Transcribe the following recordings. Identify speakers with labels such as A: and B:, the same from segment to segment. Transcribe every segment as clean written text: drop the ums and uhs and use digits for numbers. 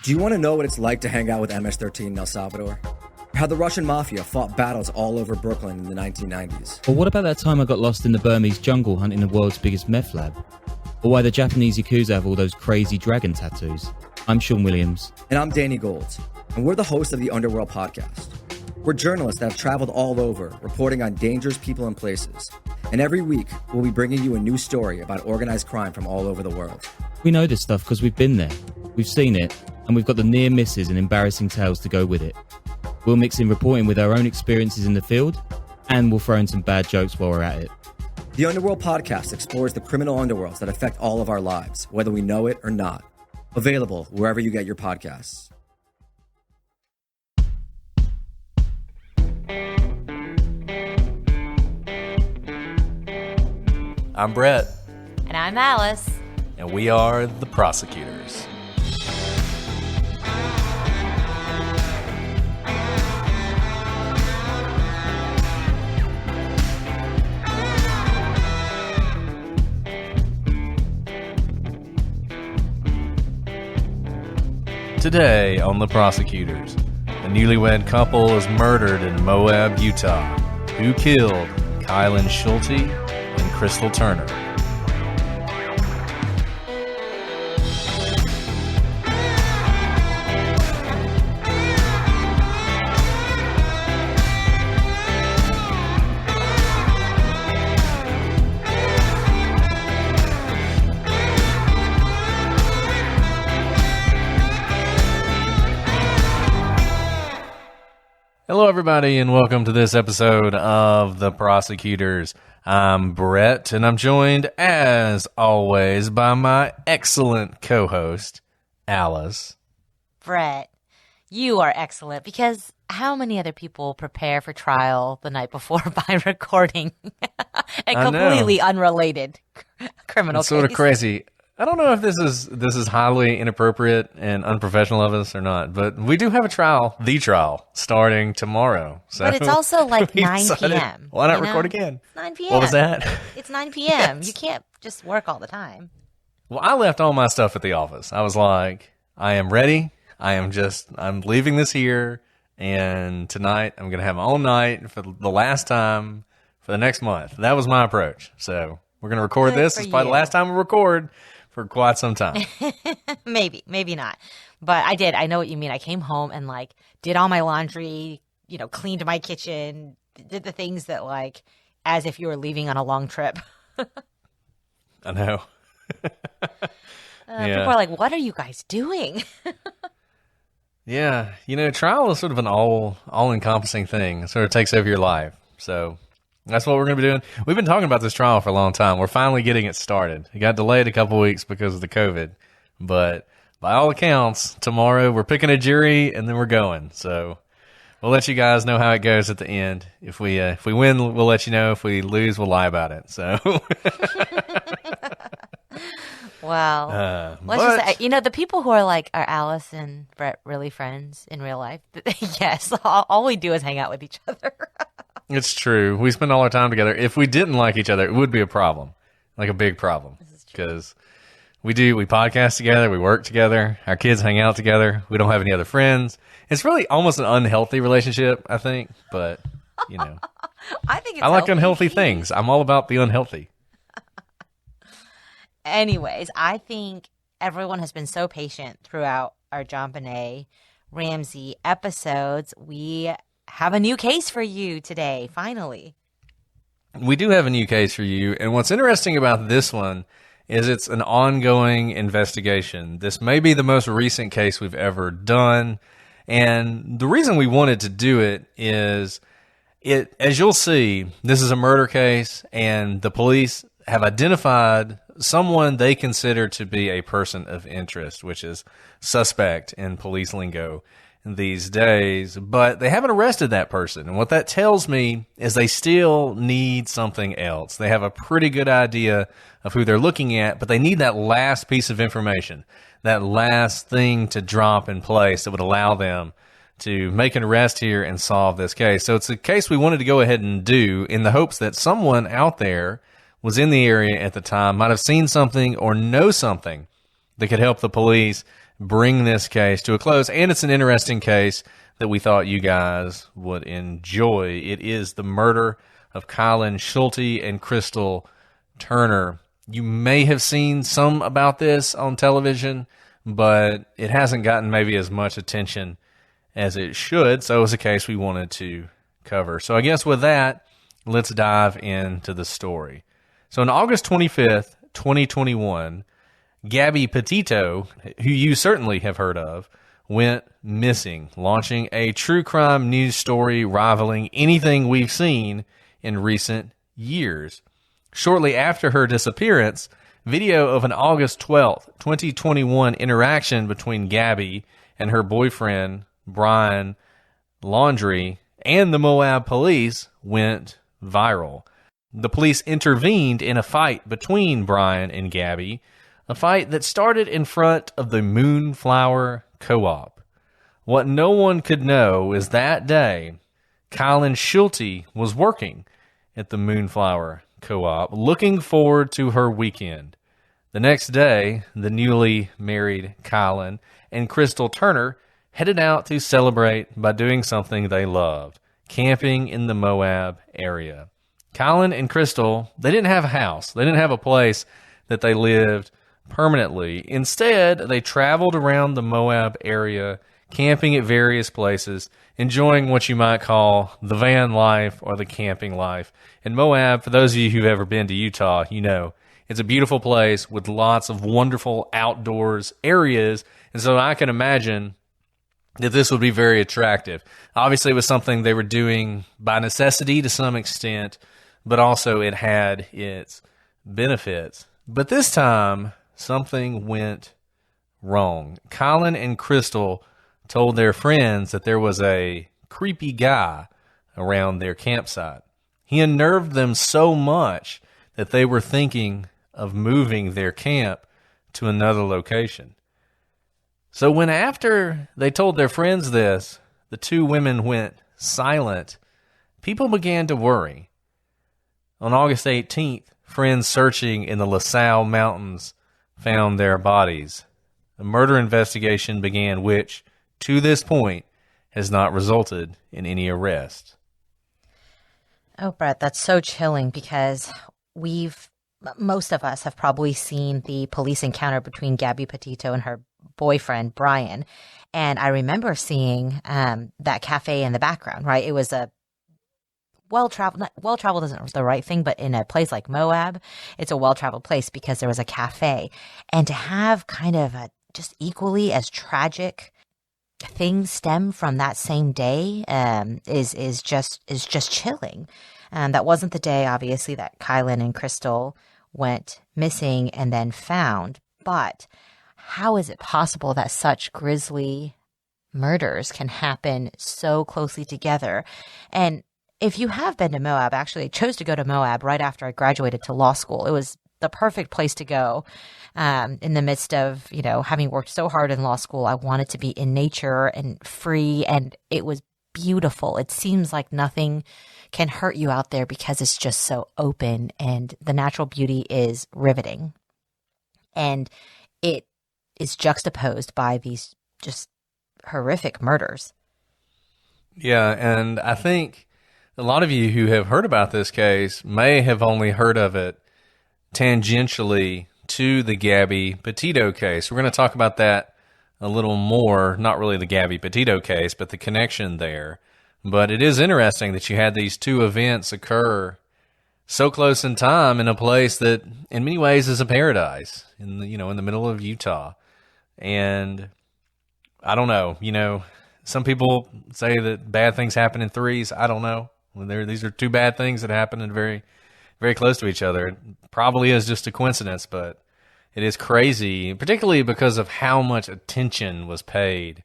A: Do you want to know what it's like to hang out with MS-13 in El Salvador? Or how the Russian mafia fought battles all over Brooklyn in the 1990s?
B: Or what about that time I got lost in the Burmese jungle hunting the world's biggest meth lab? Or why the Japanese Yakuza have all those crazy dragon tattoos? I'm Sean Williams.
A: And I'm Danny Gold, and we're the hosts of the Underworld podcast. We're journalists that have traveled all over, reporting on dangerous people and places. And every week, we'll be bringing you a new story about organized crime from all over the world.
B: We know this stuff because we've been there, we've seen it, and we've got the near misses and embarrassing tales to go with it. We'll mix in reporting with our own experiences in the field, and we'll throw in some bad jokes while we're at it.
A: The Underworld podcast explores the criminal underworlds that affect all of our lives, whether we know it or not. Available wherever you get your podcasts.
C: I'm Brett.
D: And I'm Alice.
C: And we are the prosecutors. Today on The Prosecutors, a newlywed couple is murdered in Moab, Utah. Who killed Kylen Schulte and Crystal Turner? Hello, everybody, and welcome to this episode of The Prosecutors. I'm Brett, and I'm joined, as always, by my excellent co-host, Alice.
D: Brett, you are excellent, because how many other people prepare for trial the night before by recording a completely unrelated criminal
C: It's
D: case?
C: sort of crazy. I don't know if this is highly inappropriate and unprofessional of us or not, but we do have the trial, starting tomorrow. So
D: but it's also like 9 p.m.
C: Why not record again?
D: It's 9 p.m.
C: What was that?
D: It's 9 p.m.
C: Yes.
D: You can't just work all the time.
C: Well, I left all my stuff at the office. I was like, I am ready. I'm leaving this here, and tonight I'm going to have my own night for the last time for the next month. That was my approach. So we're going to record this. It's probably the last time we record for quite some time.
D: Maybe not. But I did. I know what you mean. I came home and did all my laundry, cleaned my kitchen, did the things that as if you were leaving on a long trip.
C: I know.
D: People are like, what are you guys doing?
C: Yeah. Trial is sort of an all-encompassing thing. It sort of takes over your life. So that's what we're going to be doing. We've been talking about this trial for a long time. We're finally getting it started. It got delayed a couple weeks because of the COVID. But by all accounts, tomorrow we're picking a jury and then we're going. So we'll let you guys know how it goes at the end. If we win, we'll let you know. If we lose, we'll lie about it. So
D: Well, let's just say, the people who are are Alice and Brett really friends in real life? Yes, all we do is hang out with each other.
C: It's true. We spend all our time together. If we didn't like each other, it would be a problem, like a big problem. Because we podcast together, we work together, our kids hang out together. We don't have any other friends. It's really almost an unhealthy relationship, I think. But,
D: I think it's
C: I like unhealthy things. I'm all about the unhealthy.
D: Anyways, I think everyone has been so patient throughout our JonBenet Ramsey episodes. We have a new case for you today, finally.
C: We do have a new case for you, and what's interesting about this one is it's an ongoing investigation. This may be the most recent case we've ever done, and the reason we wanted to do it is, as you'll see, this is a murder case, and the police have identified someone they consider to be a person of interest, which is suspect in police lingo these days, but they haven't arrested that person. And what that tells me is they still need something else. They have a pretty good idea of who they're looking at, but they need that last piece of information, that last thing to drop in place that would allow them to make an arrest here and solve this case. So it's a case we wanted to go ahead and do in the hopes that someone out there was in the area at the time, might have seen something or know something that could help the police bring this case to a close. And it's an interesting case that we thought you guys would enjoy. It is the murder of Kylen Schulte and Crystal Turner. You may have seen some about this on television, but it hasn't gotten maybe as much attention as it should. So it was a case we wanted to cover. So I guess with that, let's dive into the story. So on August 25th, 2021, Gabby Petito, who you certainly have heard of, went missing, launching a true crime news story rivaling anything we've seen in recent years. Shortly after her disappearance, video of an August 12th, 2021 interaction between Gabby and her boyfriend, Brian Laundrie, and the Moab police went viral. The police intervened in a fight between Brian and Gabby, a fight that started in front of the Moonflower Co-op. What no one could know is that day, Kylen Schulte was working at the Moonflower Co-op, looking forward to her weekend. The next day, the newly married Kylen and Crystal Turner headed out to celebrate by doing something they loved, camping in the Moab area. Kylen and Crystal, they didn't have a house. They didn't have a place that they lived permanently. Instead, they traveled around the Moab area, camping at various places, enjoying what you might call the van life or the camping life. And Moab, for those of you who've ever been to Utah, you know, it's a beautiful place with lots of wonderful outdoors areas. And so I can imagine that this would be very attractive. Obviously, it was something they were doing by necessity to some extent, but also it had its benefits. But this time, something went wrong. Kylen and Crystal told their friends that there was a creepy guy around their campsite. He unnerved them so much that they were thinking of moving their camp to another location. So when after they told their friends this, the two women went silent, people began to worry. On August 18th, friends searching in the LaSalle Mountains found their bodies. A murder investigation began, which, to this point, has not resulted in any arrest.
D: Oh, Brett, that's so chilling because most of us have probably seen the police encounter between Gabby Petito and her boyfriend, Brian. And I remember seeing that cafe in the background, right? It was a well-traveled isn't the right thing, but in a place like Moab, it's a well-traveled place because there was a cafe. And to have kind of a just equally as tragic things stem from that same day is just chilling. That wasn't the day, obviously, that Kylen and Crystal went missing and then found. But how is it possible that such grisly murders can happen so closely together? And if you have been to Moab, actually, I chose to go to Moab right after I graduated to law school. It was the perfect place to go in the midst of, having worked so hard in law school. I wanted to be in nature and free, and it was beautiful. It seems like nothing can hurt you out there because it's just so open, and the natural beauty is riveting. And it is juxtaposed by these just horrific murders.
C: Yeah, and I think a lot of you who have heard about this case may have only heard of it tangentially to the Gabby Petito case. We're going to talk about that a little more, not really the Gabby Petito case, but the connection there. But it is interesting that you had these two events occur so close in time in a place that in many ways is a paradise in the middle of Utah. And I don't know, some people say that bad things happen in threes. I don't know. These are two bad things that happen and very, very close to each other. It probably is just a coincidence, but it is crazy, particularly because of how much attention was paid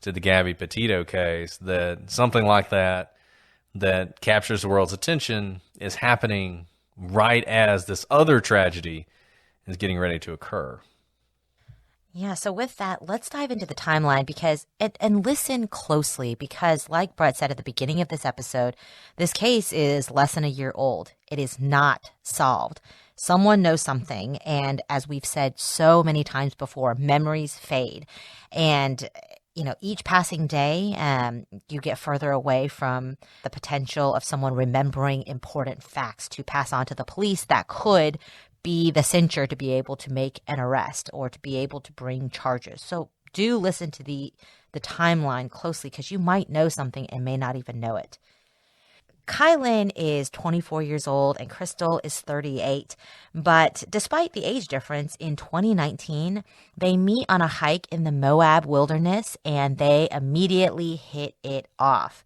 C: to the Gabby Petito case, that something like that captures the world's attention is happening right as this other tragedy is getting ready to occur.
D: Yeah, so with that, let's dive into the timeline and listen closely because like Brett said at the beginning of this episode, this case is less than a year old. It is not solved. Someone knows something. And as we've said so many times before, memories fade. And each passing day, you get further away from the potential of someone remembering important facts to pass on to the police that could be the censure to be able to make an arrest or to be able to bring charges. So do listen to the timeline closely, because you might know something and may not even know it. Kylen is 24 years old and Crystal is 38. But despite the age difference, in 2019, they meet on a hike in the Moab wilderness and they immediately hit it off.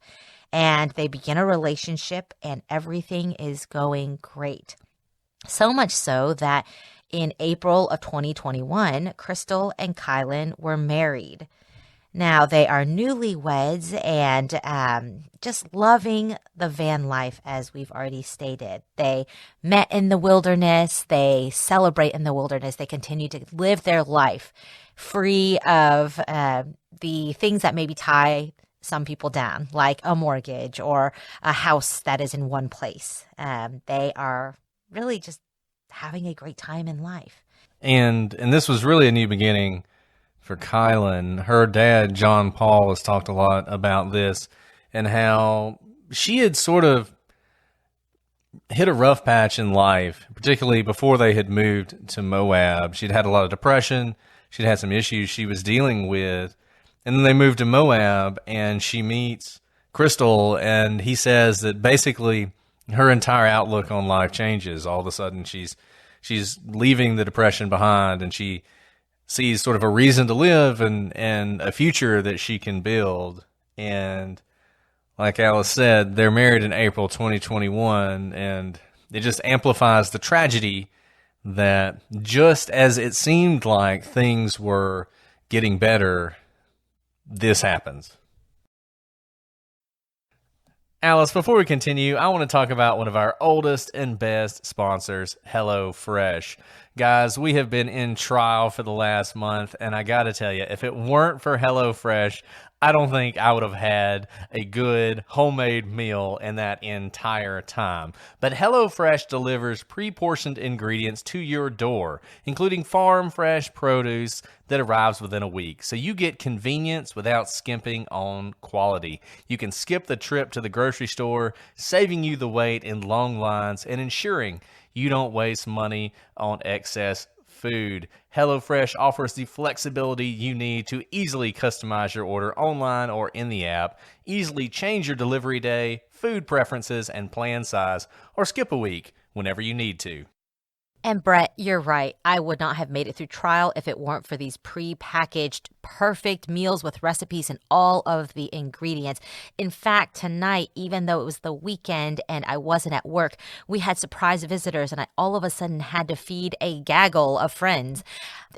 D: And they begin a relationship and everything is going great. So much so that in April of 2021, Crystal and Kylen were married. Now, they are newlyweds and just loving the van life, as we've already stated. They met in the wilderness. They celebrate in the wilderness. They continue to live their life free of the things that maybe tie some people down, like a mortgage or a house that is in one place. They are really just having a great time in life.
C: And this was really a new beginning for Kylen. Her dad, John Paul, has talked a lot about this and how she had sort of hit a rough patch in life, particularly before they had moved to Moab. She'd had a lot of depression. She'd had some issues she was dealing with. And then they moved to Moab and she meets Crystal, and he says that basically her entire outlook on life changes. All of a sudden she's leaving the depression behind, and she sees sort of a reason to live and a future that she can build. And like Alice said, they're married in April 2021, and it just amplifies the tragedy that just as it seemed like things were getting better, this happens. Alice, before we continue, I want to talk about one of our oldest and best sponsors, Hellofresh. Guys, we have been in trial for the last month, and I got to tell you, if it weren't for Hellofresh, I don't think I would have had a good homemade meal in that entire time. But HelloFresh delivers pre-portioned ingredients to your door, including farm-fresh produce that arrives within a week. So you get convenience without skimping on quality. You can skip the trip to the grocery store, saving you the wait in long lines and ensuring you don't waste money on excess food. HelloFresh offers the flexibility you need to easily customize your order online or in the app, easily change your delivery day, food preferences, and plan size, or skip a week whenever you need to.
D: And Brett, you're right. I would not have made it through trial if it weren't for these pre-packaged perfect meals with recipes and all of the ingredients. In fact, tonight, even though it was the weekend and I wasn't at work, we had surprise visitors and I all of a sudden had to feed a gaggle of friends.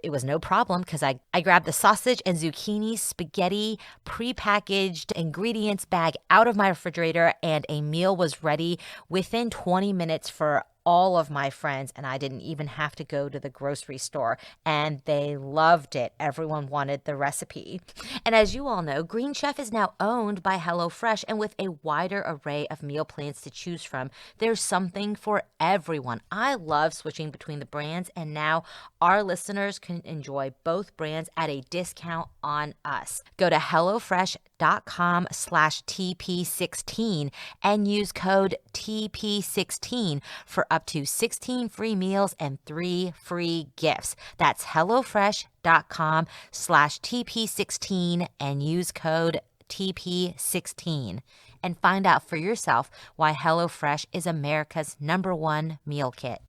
D: It was no problem because I grabbed the sausage and zucchini spaghetti pre-packaged ingredients bag out of my refrigerator, and a meal was ready within 20 minutes for all of my friends, and I didn't even have to go to the grocery store, and they loved it. Everyone wanted the recipe. And as you all know, Green Chef is now owned by HelloFresh, and with a wider array of meal plans to choose from, there's something for everyone. I love switching between the brands, and now our listeners can enjoy both brands at a discount on us. Go to HelloFresh.com/TP16 and use code TP16 for up to 16 free meals and 3 free gifts. That's HelloFresh.com/TP16 and use code TP16 and find out for yourself why HelloFresh is America's #1 meal kit.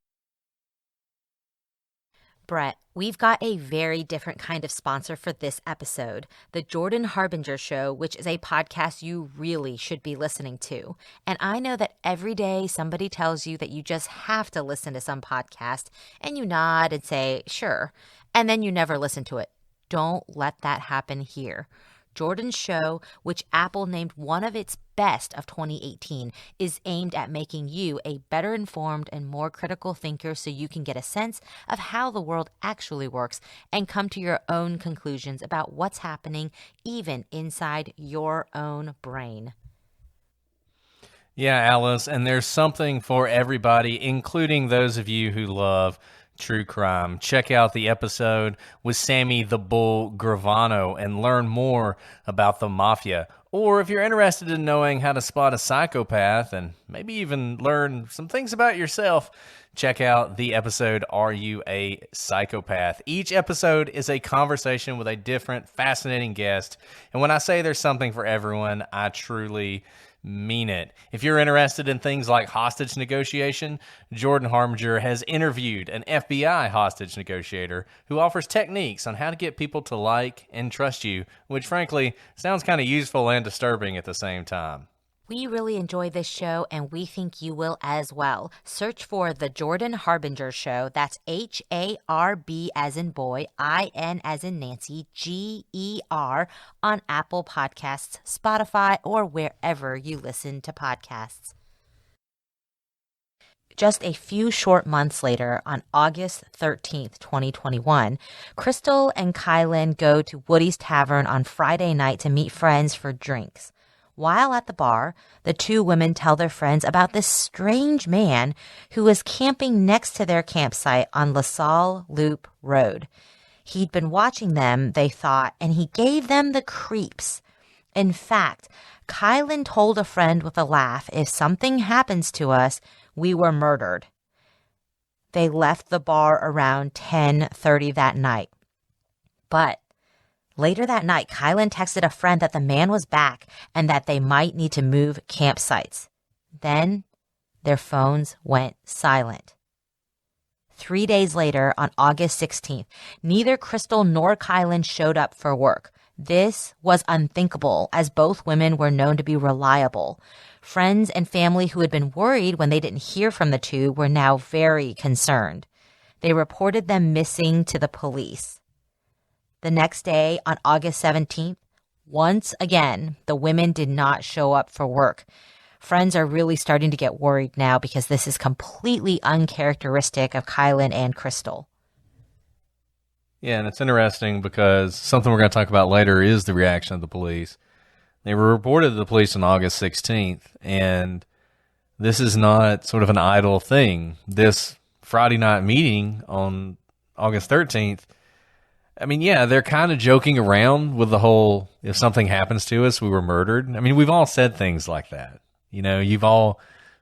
D: Brett, we've got a very different kind of sponsor for this episode, the Jordan Harbinger Show, which is a podcast you really should be listening to. And I know that every day somebody tells you that you just have to listen to some podcast, and you nod and say, sure, and then you never listen to it. Don't let that happen here. Jordan's show, which Apple named one of its best of 2018, is aimed at making you a better informed and more critical thinker so you can get a sense of how the world actually works and come to your own conclusions about what's happening even inside your own brain.
C: Yeah, Alice, and there's something for everybody, including those of you who love true crime. Check out the episode with Sammy the Bull Gravano and learn more about the mafia. Or if you're interested in knowing how to spot a psychopath and maybe even learn some things about yourself, check out the episode, Are You a Psychopath? Each episode is a conversation with a different, fascinating guest. And when I say there's something for everyone, I truly mean it. If you're interested in things like hostage negotiation, Jordan Harbinger has interviewed an FBI hostage negotiator who offers techniques on how to get people to like and trust you, which frankly sounds kind of useful and disturbing at the same time.
D: We really enjoy this show, and we think you will as well. Search for The Jordan Harbinger Show. That's Harb as in boy, IN as in Nancy, GER on Apple Podcasts, Spotify, or wherever you listen to podcasts. Just a few short months later, on August 13th, 2021, Crystal and Kylen go to Woody's Tavern on Friday night to meet friends for drinks. While at the bar, the two women tell their friends about this strange man who was camping next to their campsite on LaSalle Loop Road. He'd been watching them, they thought, and he gave them the creeps. In fact, Kylen told a friend with a laugh, if something happens to us, we were murdered. They left the bar around 10:30 that night. But later that night, Kylen texted a friend that the man was back and that they might need to move campsites. Then their phones went silent. 3 days later, on August 16th, neither Crystal nor Kylen showed up for work. This was unthinkable, as both women were known to be reliable. Friends and family who had been worried when they didn't hear from the two were now very concerned. They reported them missing to the police. The next day, on August 17th, once again, the women did not show up for work. Friends are really starting to get worried now because this is completely uncharacteristic of Kylen and Crystal.
C: Yeah, and it's interesting because something we're going to talk about later is the reaction of the police. They were reported to the police on August 16th, and this is not sort of an idle thing. This Friday night meeting on August 13th, I mean, yeah, they're kind of joking around with the whole, if something happens to us, we were murdered. I mean, we've all said things like that. You know, you've all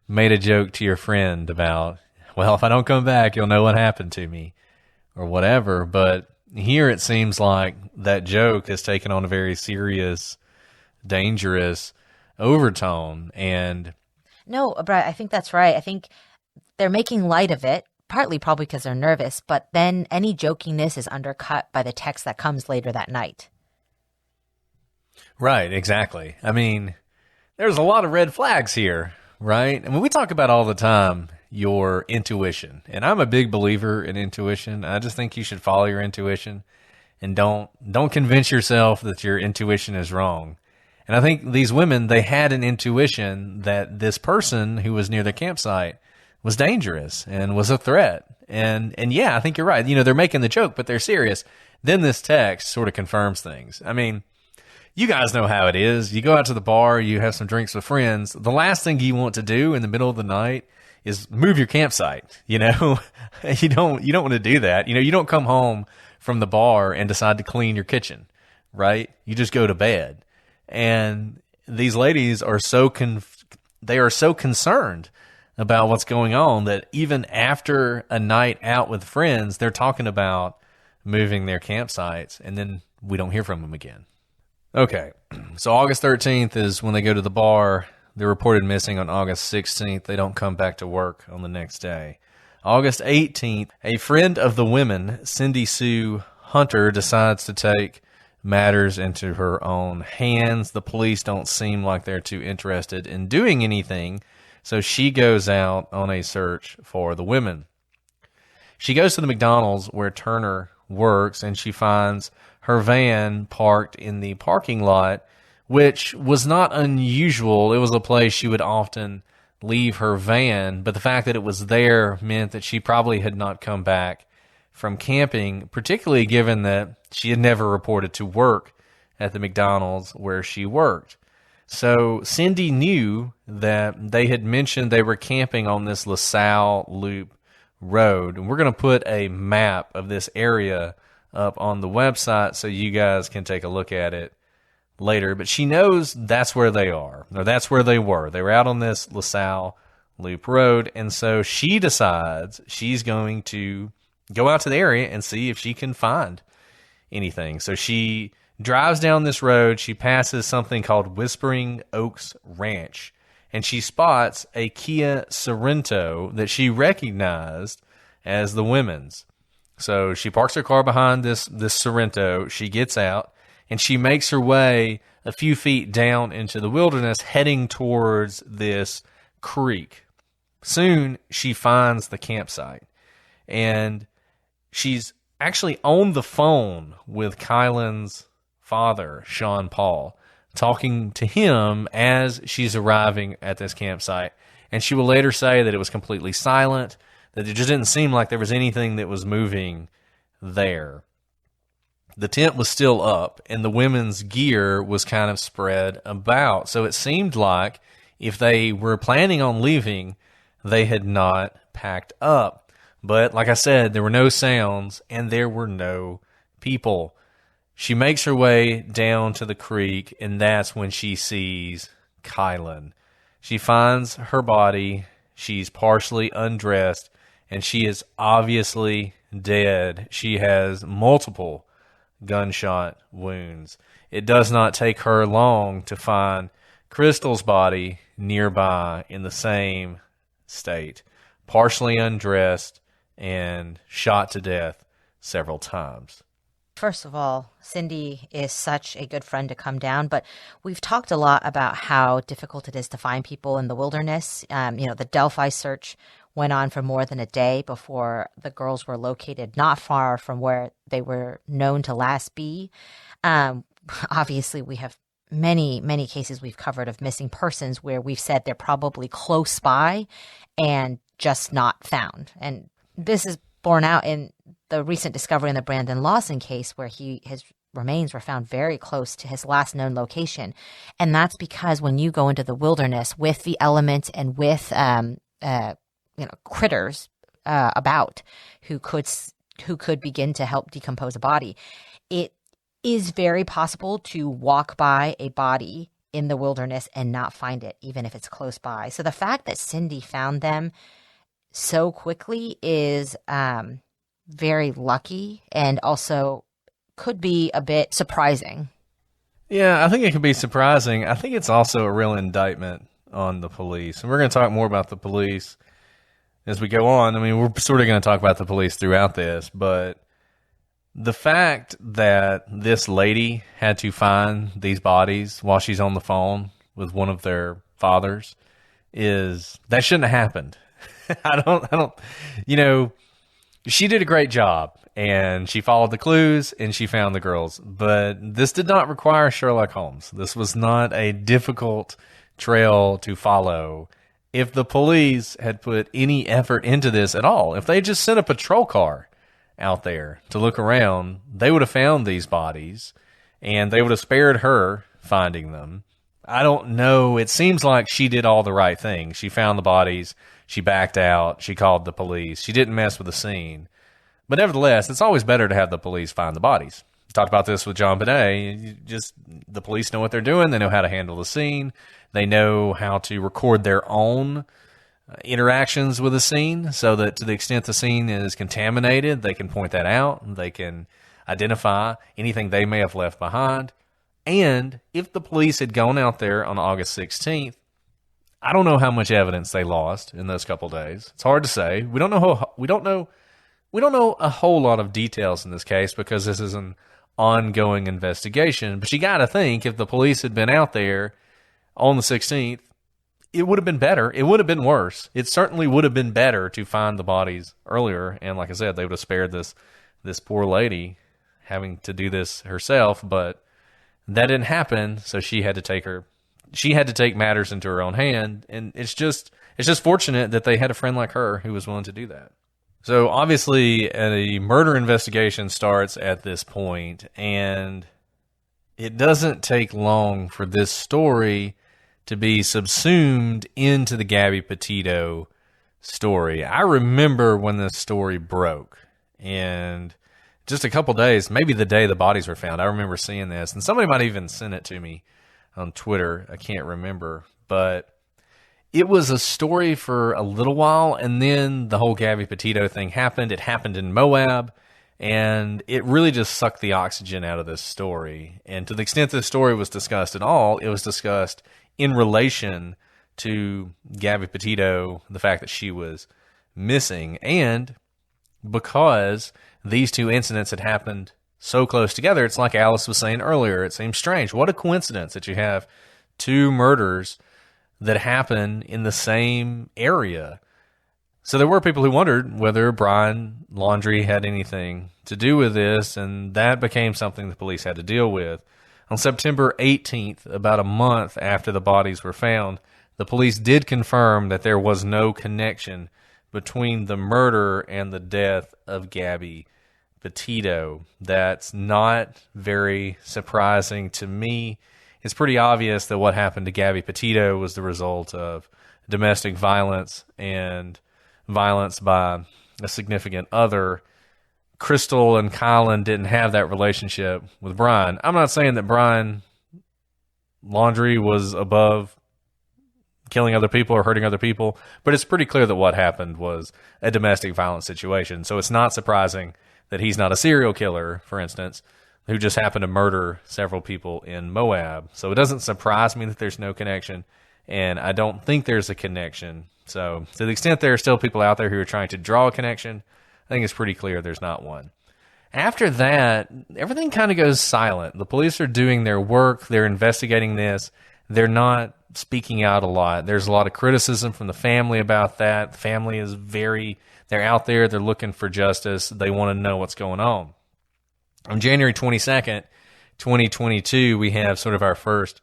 C: made a joke to your friend about, well, if I don't come back, you'll know what happened to me or whatever. But here it seems like that joke has taken on a very serious, dangerous overtone. And
D: No, Brett, I think that's right. I think they're making light of it. Partly probably because they're nervous, but then any jokiness is undercut by the text that comes later that night.
C: right, exactly. I mean, there's a lot of red flags here, right? I mean, we talk about all the time your intuition, and I'm a big believer in intuition. I just think you should follow your intuition and don't convince yourself that your intuition is wrong. And I think these women, they had an intuition that this person who was near the campsite was dangerous and was a threat. And yeah, I think you're right. You know, they're making the joke, but they're serious. Then this text sort of confirms things. I mean, you guys know how it is. You go out to the bar, you have some drinks with friends. The last thing you want to do in the middle of the night is move your campsite. You know, you don't want to do that. You know, you don't come home from the bar and decide to clean your kitchen, right? You just go to bed. And these ladies are they are so concerned about what's going on that even after a night out with friends, they're talking about moving their campsites, and then we don't hear from them again. Okay, so August 13th is when they go to the bar. They're reported missing on August 16th. They don't come back to work on the next day. August 18th, a friend of the women, Cindy Sue Hunter, decides to take matters into her own hands. The police don't seem like they're too interested in doing anything, so she goes out on a search for the women. She goes to the McDonald's where Turner works, and she finds her van parked in the parking lot, which was not unusual. It was a place she would often leave her van, but the fact that it was there meant that she probably had not come back from camping, particularly given that she had never reported to work at the McDonald's where she worked. So Cindy knew that they had mentioned they were camping on this LaSalle Loop road. And we're going to put a map of this area up on the website so you guys can take a look at it later. But she knows that's where they are, or that's where they were. They were out on this LaSalle Loop road. And so she decides she's going to go out to the area and see if she can find anything. So she drives down this road. She passes something called Whispering Oaks Ranch, and she spots a Kia Sorento that she recognized as the women's. So she parks her car behind this Sorento. She gets out, and she makes her way a few feet down into the wilderness, heading towards this creek. Soon, she finds the campsite, and she's actually on the phone with Kylen's father, Sean Paul, talking to him as she's arriving at this campsite. And she will later say that it was completely silent, that it just didn't seem like there was anything that was moving there. The tent was still up, and the women's gear was kind of spread about. So it seemed like if they were planning on leaving, they had not packed up. But like I said, there were no sounds, and there were no people. She makes her way down to the creek, and that's when she sees Kylen. She finds her body. She's partially undressed, and she is obviously dead. She has multiple gunshot wounds. It does not take her long to find Crystal's body nearby in the same state, partially undressed and shot to death several times.
D: First of all, Cindy is such a good friend to come down, but we've talked a lot about how difficult it is to find people in the wilderness. The Delphi search went on for more than a day before the girls were located not far from where they were known to last be. Obviously, we have many, many cases we've covered of missing persons where we've said they're probably close by and just not found. And this is borne out in the recent discovery in the Brandon Lawson case, where his remains were found very close to his last known location. And that's because when you go into the wilderness with the elements and with critters about who could begin to help decompose a body, it is very possible to walk by a body in the wilderness and not find it, even if it's close by. So the fact that Cindy found them so quickly is very lucky, and also could be a bit surprising.
C: Yeah, I think it can be surprising. I think it's also a real indictment on the police. And we're going to talk more about the police as we go on. I mean, we're sort of going to talk about the police throughout this, but the fact that this lady had to find these bodies while she's on the phone with one of their fathers that shouldn't have happened. She did a great job, and she followed the clues, and she found the girls. But this did not require Sherlock Holmes. This was not a difficult trail to follow. If the police had put any effort into this at all, if they just sent a patrol car out there to look around, they would have found these bodies, and they would have spared her finding them. I don't know. It seems like she did all the right things. She found the bodies. She backed out. She called the police. She didn't mess with the scene. But nevertheless, it's always better to have the police find the bodies. We talked about this with John Bonet. The police know what they're doing. They know how to handle the scene. They know how to record their own interactions with the scene, so that to the extent the scene is contaminated, they can point that out. They can identify anything they may have left behind. And if the police had gone out there on August 16th, I don't know how much evidence they lost in those couple days. It's hard to say. We don't know a whole lot of details in this case because this is an ongoing investigation. But you got to think, if the police had been out there on the 16th, it would have been better. It would have been worse. It certainly would have been better to find the bodies earlier. And like I said, they would have spared this poor lady having to do this herself. But that didn't happen, so she had to take matters into her own hand. And it's just fortunate that they had a friend like her who was willing to do that. So obviously a murder investigation starts at this point, and it doesn't take long for this story to be subsumed into the Gabby Petito story. I remember when this story broke, and just a couple days, maybe the day the bodies were found, I remember seeing this, and somebody might even send it to me on Twitter. I can't remember, but it was a story for a little while, and then the whole Gabby Petito thing happened. It happened in Moab, and it really just sucked the oxygen out of this story. And to the extent this story was discussed at all, it was discussed in relation to Gabby Petito, the fact that she was missing, and because these two incidents had happened so close together. It's like Alice was saying earlier. It seems strange. What a coincidence that you have two murders that happen in the same area. So there were people who wondered whether Brian Laundrie had anything to do with this, and that became something the police had to deal with. On September 18th, about a month after the bodies were found, the police did confirm that there was no connection between the murder and the death of Gabby Petito. That's not very surprising to me. It's pretty obvious that what happened to Gabby Petito was the result of domestic violence and violence by a significant other. Crystal and Kylen didn't have that relationship with Brian. I'm not saying that Brian Laundrie was above killing other people or hurting other people, but it's pretty clear that what happened was a domestic violence situation. So it's not surprising that he's not a serial killer, for instance, who just happened to murder several people in Moab. So it doesn't surprise me that there's no connection, and I don't think there's a connection. So to the extent there are still people out there who are trying to draw a connection, I think it's pretty clear there's not one. After that, everything kind of goes silent. The police are doing their work. They're investigating this. They're not speaking out a lot. There's a lot of criticism from the family about that. The family is they're out there. They're looking for justice. They want to know what's going on. On January 22nd, 2022, we have sort of our first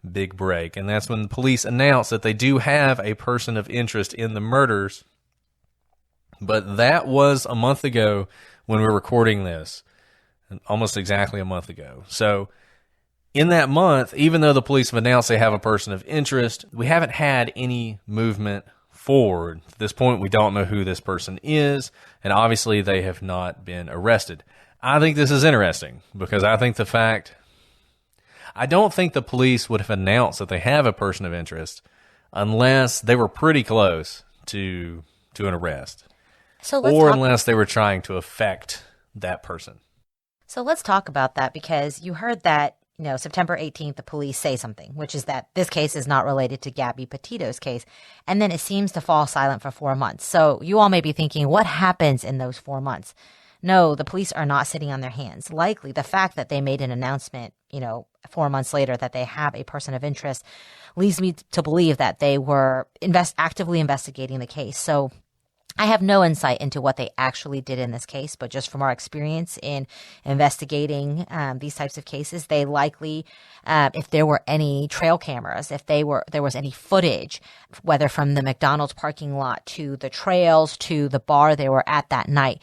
C: big break. And that's when the police announced that they do have a person of interest in the murders. But that was a month ago when we were recording this, almost exactly a month ago. So in that month, even though the police have announced they have a person of interest, we haven't had any movement forward. At this point, we don't know who this person is, and obviously they have not been arrested. I think this is interesting because I don't think the police would have announced that they have a person of interest unless they were pretty close to an arrest. Unless they were trying to affect that person.
D: So let's talk about that, because you heard that, September 18th, the police say something, which is that this case is not related to Gabby Petito's case. And then it seems to fall silent for 4 months. So you all may be thinking, what happens in those 4 months? No, the police are not sitting on their hands. Likely the fact that they made an announcement, 4 months later that they have a person of interest leads me to believe that they were actively investigating the case. So I have no insight into what they actually did in this case, but just from our experience in investigating these types of cases, they likely, if there were any trail cameras, if there was any footage, whether from the McDonald's parking lot to the trails to the bar they were at that night,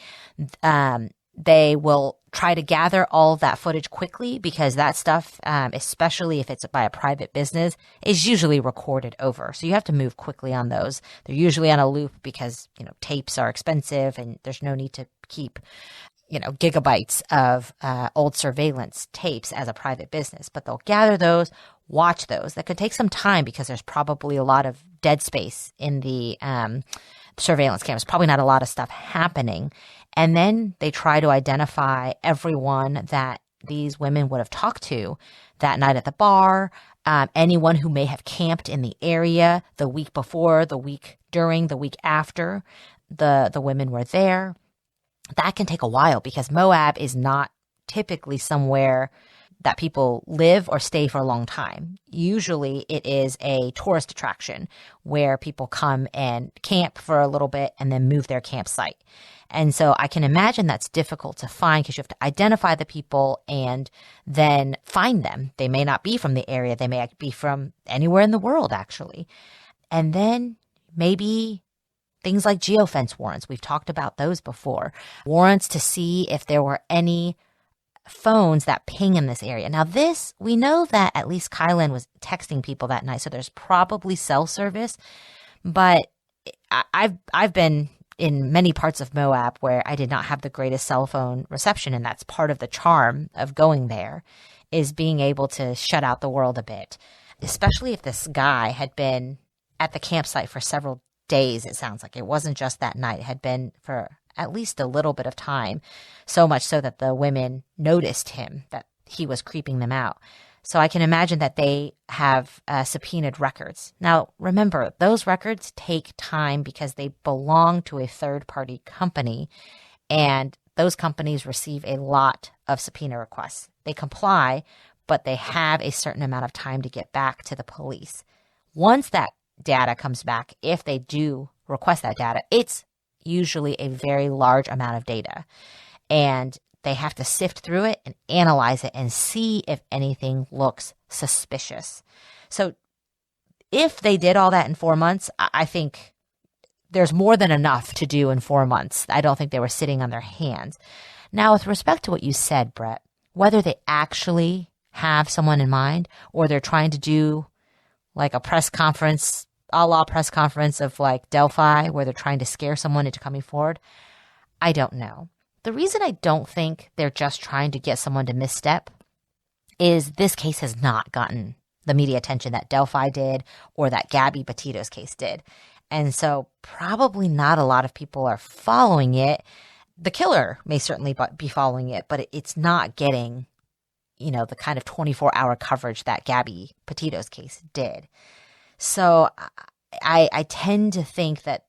D: they will try to gather all of that footage quickly, because that stuff, especially if it's by a private business, is usually recorded over. So you have to move quickly on those. They're usually on a loop because, tapes are expensive and there's no need to keep, gigabytes of old surveillance tapes as a private business. But they'll gather those, watch those. That could take some time because there's probably a lot of dead space in the surveillance cameras, probably not a lot of stuff happening. And then they try to identify everyone that these women would have talked to that night at the bar, anyone who may have camped in the area the week before, the week during, the week after the women were there. That can take a while because Moab is not typically somewhere that people live or stay for a long time. Usually it is a tourist attraction where people come and camp for a little bit and then move their campsite. And so I can imagine that's difficult to find because you have to identify the people and then find them. They may not be from the area. They may be from anywhere in the world, actually. And then maybe things like geofence warrants. We've talked about those before. Warrants to see if there were any phones that ping in this area. Now this, we know that at least Kylen was texting people that night, so there's probably cell service, but I've been in many parts of Moab where I did not have the greatest cell phone reception, and that's part of the charm of going there, is being able to shut out the world a bit, especially if this guy had been at the campsite for several days. It sounds like it wasn't just that night. It had been for at least a little bit of time, so much so that the women noticed him, that he was creeping them out. So I can imagine that they have subpoenaed records. Now, remember, those records take time because they belong to a third-party company, and those companies receive a lot of subpoena requests. They comply, but they have a certain amount of time to get back to the police. Once that data comes back, if they do request that data, it's usually a very large amount of data, and they have to sift through it and analyze it and see if anything looks suspicious. So if they did all that in 4 months, I think there's more than enough to do in 4 months. I don't think they were sitting on their hands. Now, with respect to what you said, Brett, whether they actually have someone in mind or they're trying to do like a press conference, a la press conference of like Delphi, where they're trying to scare someone into coming forward, I don't know. The reason I don't think they're just trying to get someone to misstep is this case has not gotten the media attention that Delphi did or that Gabby Petito's case did. And so probably not a lot of people are following it. The killer may certainly be following it, but it's not getting, the kind of 24-hour coverage that Gabby Petito's case did. So I tend to think that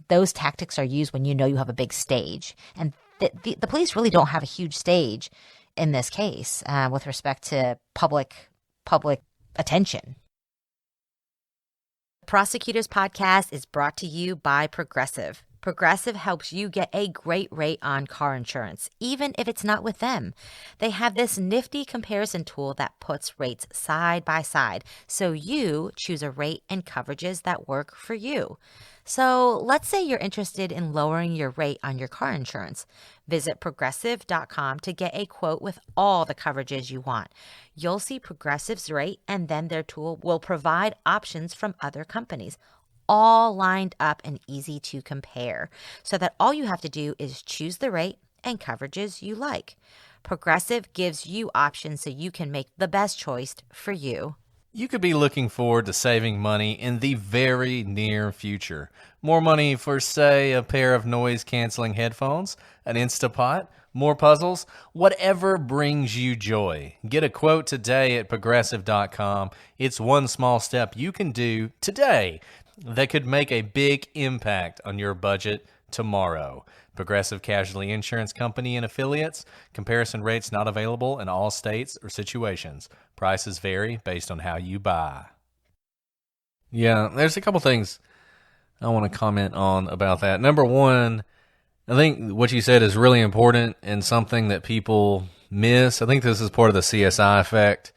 D: those tactics are used when you know you have a big stage. And the police really don't have a huge stage in this case with respect to public attention. Prosecutors Podcast is brought to you by Progressive. Progressive helps you get a great rate on car insurance, even if it's not with them. They have this nifty comparison tool that puts rates side by side, so you choose a rate and coverages that work for you. So let's say you're interested in lowering your rate on your car insurance. Visit Progressive.com to get a quote with all the coverages you want. You'll see Progressive's rate, and then their tool will provide options from other companies, all lined up and easy to compare, so that all you have to do is choose the rate and coverages you like. Progressive gives you options so you can make the best choice for you.
C: You could be looking forward to saving money in the very near future. More money for, say, a pair of noise-canceling headphones, an Instapot, more puzzles, whatever brings you joy. Get a quote today at Progressive.com. It's one small step you can do today that could make a big impact on your budget tomorrow. Progressive Casualty Insurance Company and affiliates. Comparison rates not available in all states or situations. Prices vary based on how you buy. Yeah, there's a couple things I want to comment on about that. Number one, I think what you said is really important and something that people miss. I think this is part of the CSI effect.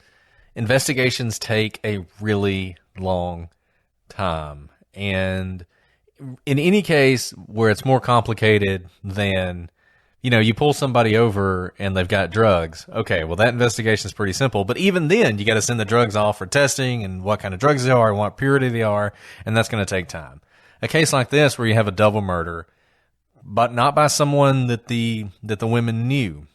C: Investigations take a really long time. And in any case where it's more complicated than, you pull somebody over and they've got drugs. Okay, well, that investigation is pretty simple. But even then, you got to send the drugs off for testing and what kind of drugs they are and what purity they are, and that's going to take time. A case like this where you have a double murder, but not by someone that the women knew.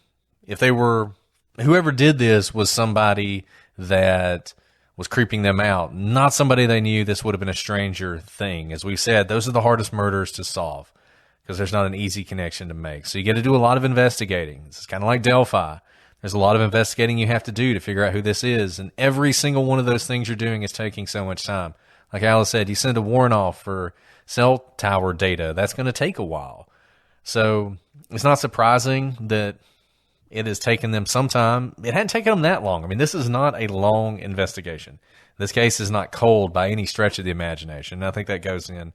C: If whoever did this was somebody that was creeping them out, not somebody they knew, this would have been a stranger thing. As we said, those are the hardest murders to solve because there's not an easy connection to make. So you got to do a lot of investigating. It's kind of like Delphi. There's a lot of investigating you have to do to figure out who this is. And every single one of those things you're doing is taking so much time. Like Alice said, you send a warrant off for cell tower data. That's going to take a while. So it's not surprising that it has taken them some time. It hadn't taken them that long. I mean, this is not a long investigation. This case is not cold by any stretch of the imagination. And I think that goes in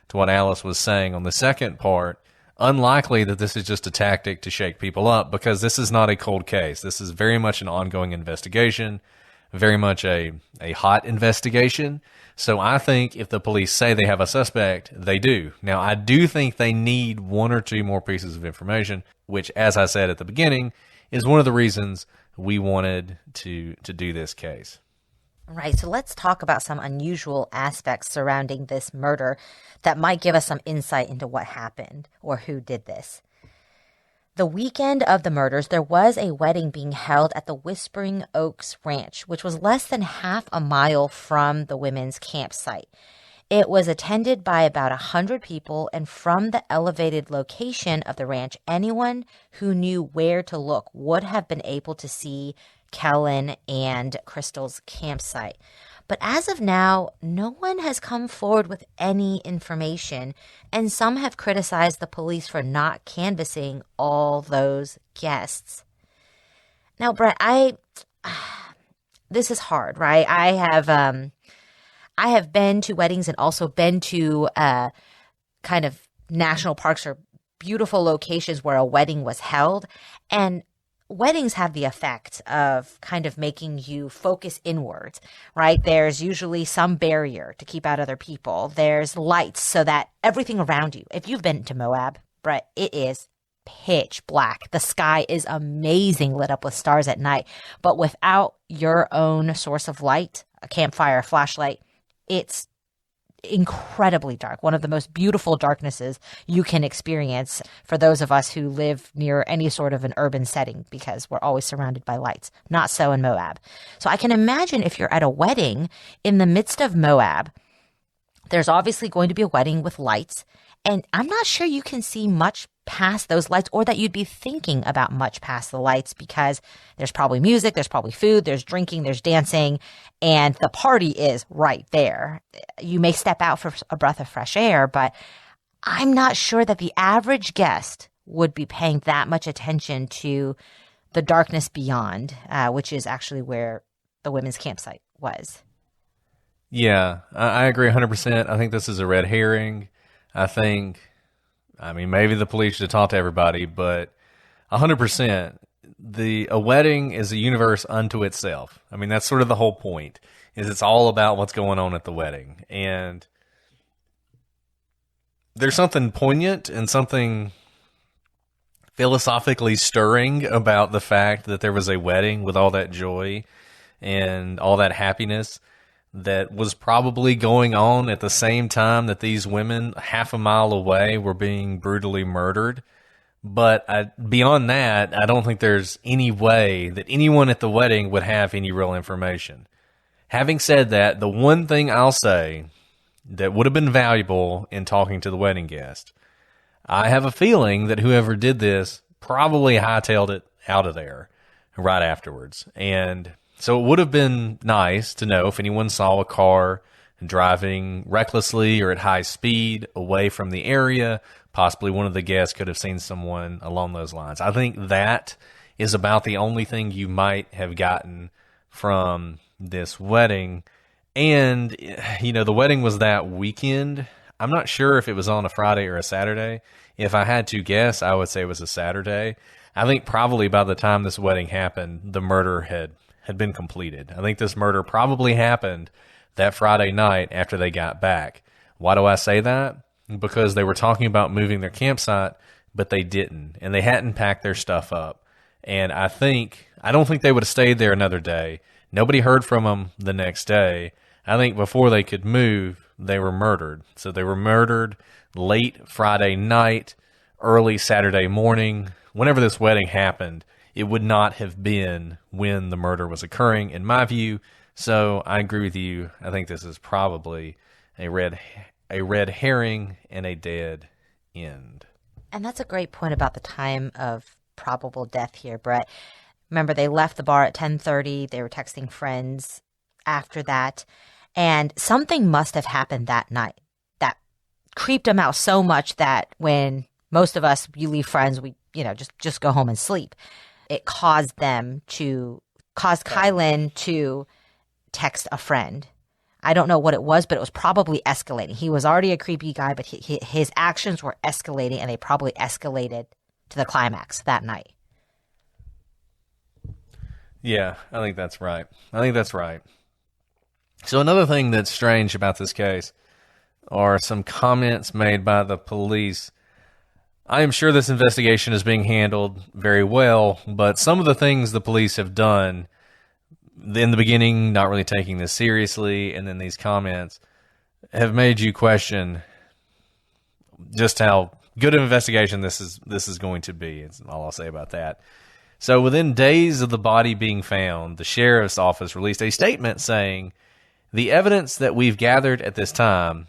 C: to what Alice was saying on the second part. Unlikely that this is just a tactic to shake people up because this is not a cold case. This is very much an ongoing investigation, very much a hot investigation. So I think if the police say they have a suspect, they do. Now, I do think they need one or two more pieces of information, which, as I said at the beginning, is one of the reasons we wanted to do this case.
D: Right, so let's talk about some unusual aspects surrounding this murder that might give us some insight into what happened or who did this. The weekend of the murders, there was a wedding being held at the Whispering Oaks Ranch, which was less than half a mile from the women's campsite. It was attended by about 100 people, and from the elevated location of the ranch, anyone who knew where to look would have been able to see Kylen and Crystal's campsite. But as of now, no one has come forward with any information, and some have criticized the police for not canvassing all those guests. Now, Brett, this is hard, right? I have been to weddings and also been to kind of national parks or beautiful locations where a wedding was held, and weddings have the effect of kind of making you focus inwards, right? There's usually some barrier to keep out other people. There's lights so that everything around you, if you've been to Moab, Brett, it is pitch black. The sky is amazing, lit up with stars at night. But without your own source of light, a campfire, a flashlight, it's incredibly dark. One of the most beautiful darknesses you can experience for those of us who live near any sort of an urban setting, because we're always surrounded by lights. Not so in Moab. So I can imagine if you're at a wedding in the midst of Moab, there's obviously going to be a wedding with lights, and I'm not sure you can see much past those lights, or that you'd be thinking about much past the lights, because there's probably music, there's probably food, there's drinking, there's dancing, and the party is right there. You may step out for a breath of fresh air, but I'm not sure that the average guest would be paying that much attention to the darkness beyond, which is actually where the women's campsite was.
C: Yeah, I agree 100%. I think this is a red herring. I mean, maybe the police should talk to everybody, but 100%, a wedding is a universe unto itself. I mean, that's sort of the whole point, is it's all about what's going on at the wedding. And there's something poignant and something philosophically stirring about the fact that there was a wedding with all that joy and all that happiness that was probably going on at the same time that these women half a mile away were being brutally murdered. But beyond that, I don't think there's any way that anyone at the wedding would have any real information. Having said that, the one thing I'll say that would have been valuable in talking to the wedding guest, I have a feeling that whoever did this probably hightailed it out of there right afterwards. And so it would have been nice to know if anyone saw a car driving recklessly or at high speed away from the area. Possibly one of the guests could have seen someone along those lines. I think that is about the only thing you might have gotten from this wedding. And, you know, the wedding was that weekend. I'm not sure if it was on a Friday or a Saturday. If I had to guess, I would say it was a Saturday. I think probably by the time this wedding happened, the murder had been completed. I think this murder probably happened that Friday night after they got back. Why do I say that? Because they were talking about moving their campsite, but they didn't, and they hadn't packed their stuff up. And I don't think they would have stayed there another day. Nobody heard from them the next day. I think before they could move, they were murdered. So they were murdered late Friday night, early Saturday morning. Whenever this wedding happened, it would not have been when the murder was occurring, in my view. So I agree with you. I think this is probably a red herring and a dead end.
D: And that's a great point about the time of probable death here, Brett. Remember, they left the bar at 10:30. They were texting friends after that. And something must have happened that night that creeped them out so much that when most of us, you leave friends, we, just go home and sleep. It caused Kylen to text a friend. I don't know what it was, but it was probably escalating. He was already a creepy guy, but his actions were escalating, and they probably escalated to the climax that night.
C: Yeah, I think that's right. So another thing that's strange about this case are some comments made by the police I am sure this investigation is being handled very well, but some of the things the police have done in the beginning, not really taking this seriously, and then these comments have made you question just how good an investigation this is going to be. It's all I'll say about that. So within days of the body being found, the sheriff's office released a statement saying, "The evidence that we've gathered at this time,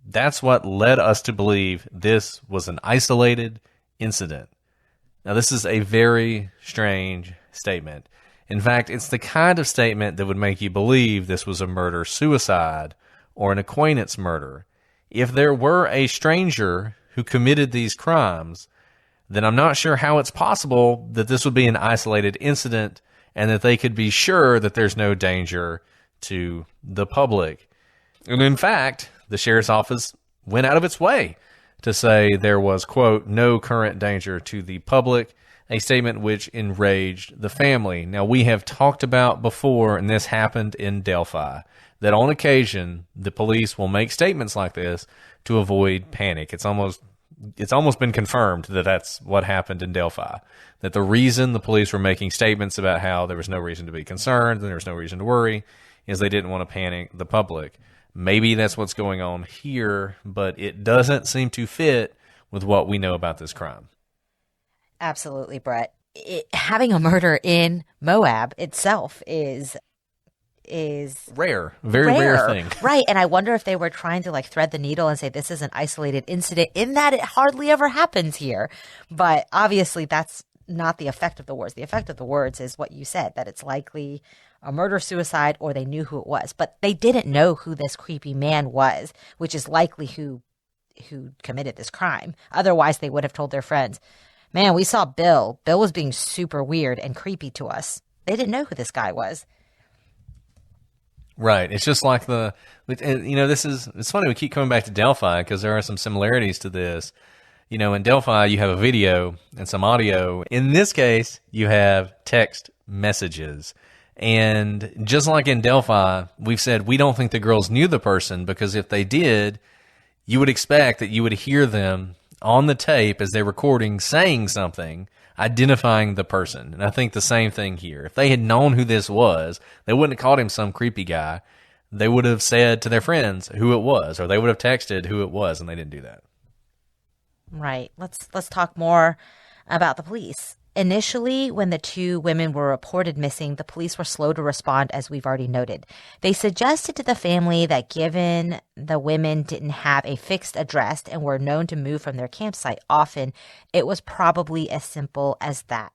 C: that's what led us to believe this was an isolated incident." Now, this is a very strange statement. In fact, it's the kind of statement that would make you believe this was a murder-suicide or an acquaintance murder. If there were a stranger who committed these crimes, then I'm not sure how it's possible that this would be an isolated incident and that they could be sure that there's no danger to the public. And in fact, the sheriff's office went out of its way to say there was, quote, "no current danger to the public," a statement which enraged the family. Now, we have talked about before, and this happened in Delphi, that on occasion, the police will make statements like this to avoid panic. It's almost been confirmed that that's what happened in Delphi, that the reason the police were making statements about how there was no reason to be concerned and there was no reason to worry is they didn't want to panic the public. Maybe that's what's going on here, but it doesn't seem to fit with what we know about this crime.
D: Absolutely, Brett. Having a murder in Moab itself is
C: Rare. Very rare thing.
D: Right. And I wonder if they were trying to like thread the needle and say this is an isolated incident in that it hardly ever happens here. But obviously that's not the effect of the words. The effect of the words is what you said, that it's likely a murder-suicide or they knew who it was. But they didn't know who this creepy man was, which is likely who committed this crime. Otherwise, they would have told their friends, "Man, we saw Bill. Bill was being super weird and creepy to us." They didn't know who this guy was.
C: Right. It's just like it's funny we keep coming back to Delphi because there are some similarities to this. You know, in Delphi, you have a video and some audio. In this case, you have text messages. And just like in Delphi, we've said we don't think the girls knew the person because if they did, you would expect that you would hear them on the tape as they're recording saying something, identifying the person. And I think the same thing here. If they had known who this was, they wouldn't have called him some creepy guy. They would have said to their friends who it was, or they would have texted who it was, and they didn't do that.
D: Right. Let's talk more about the police. Initially, when the two women were reported missing, the police were slow to respond, as we've already noted. They suggested to the family that given the women didn't have a fixed address and were known to move from their campsite often, it was probably as simple as that.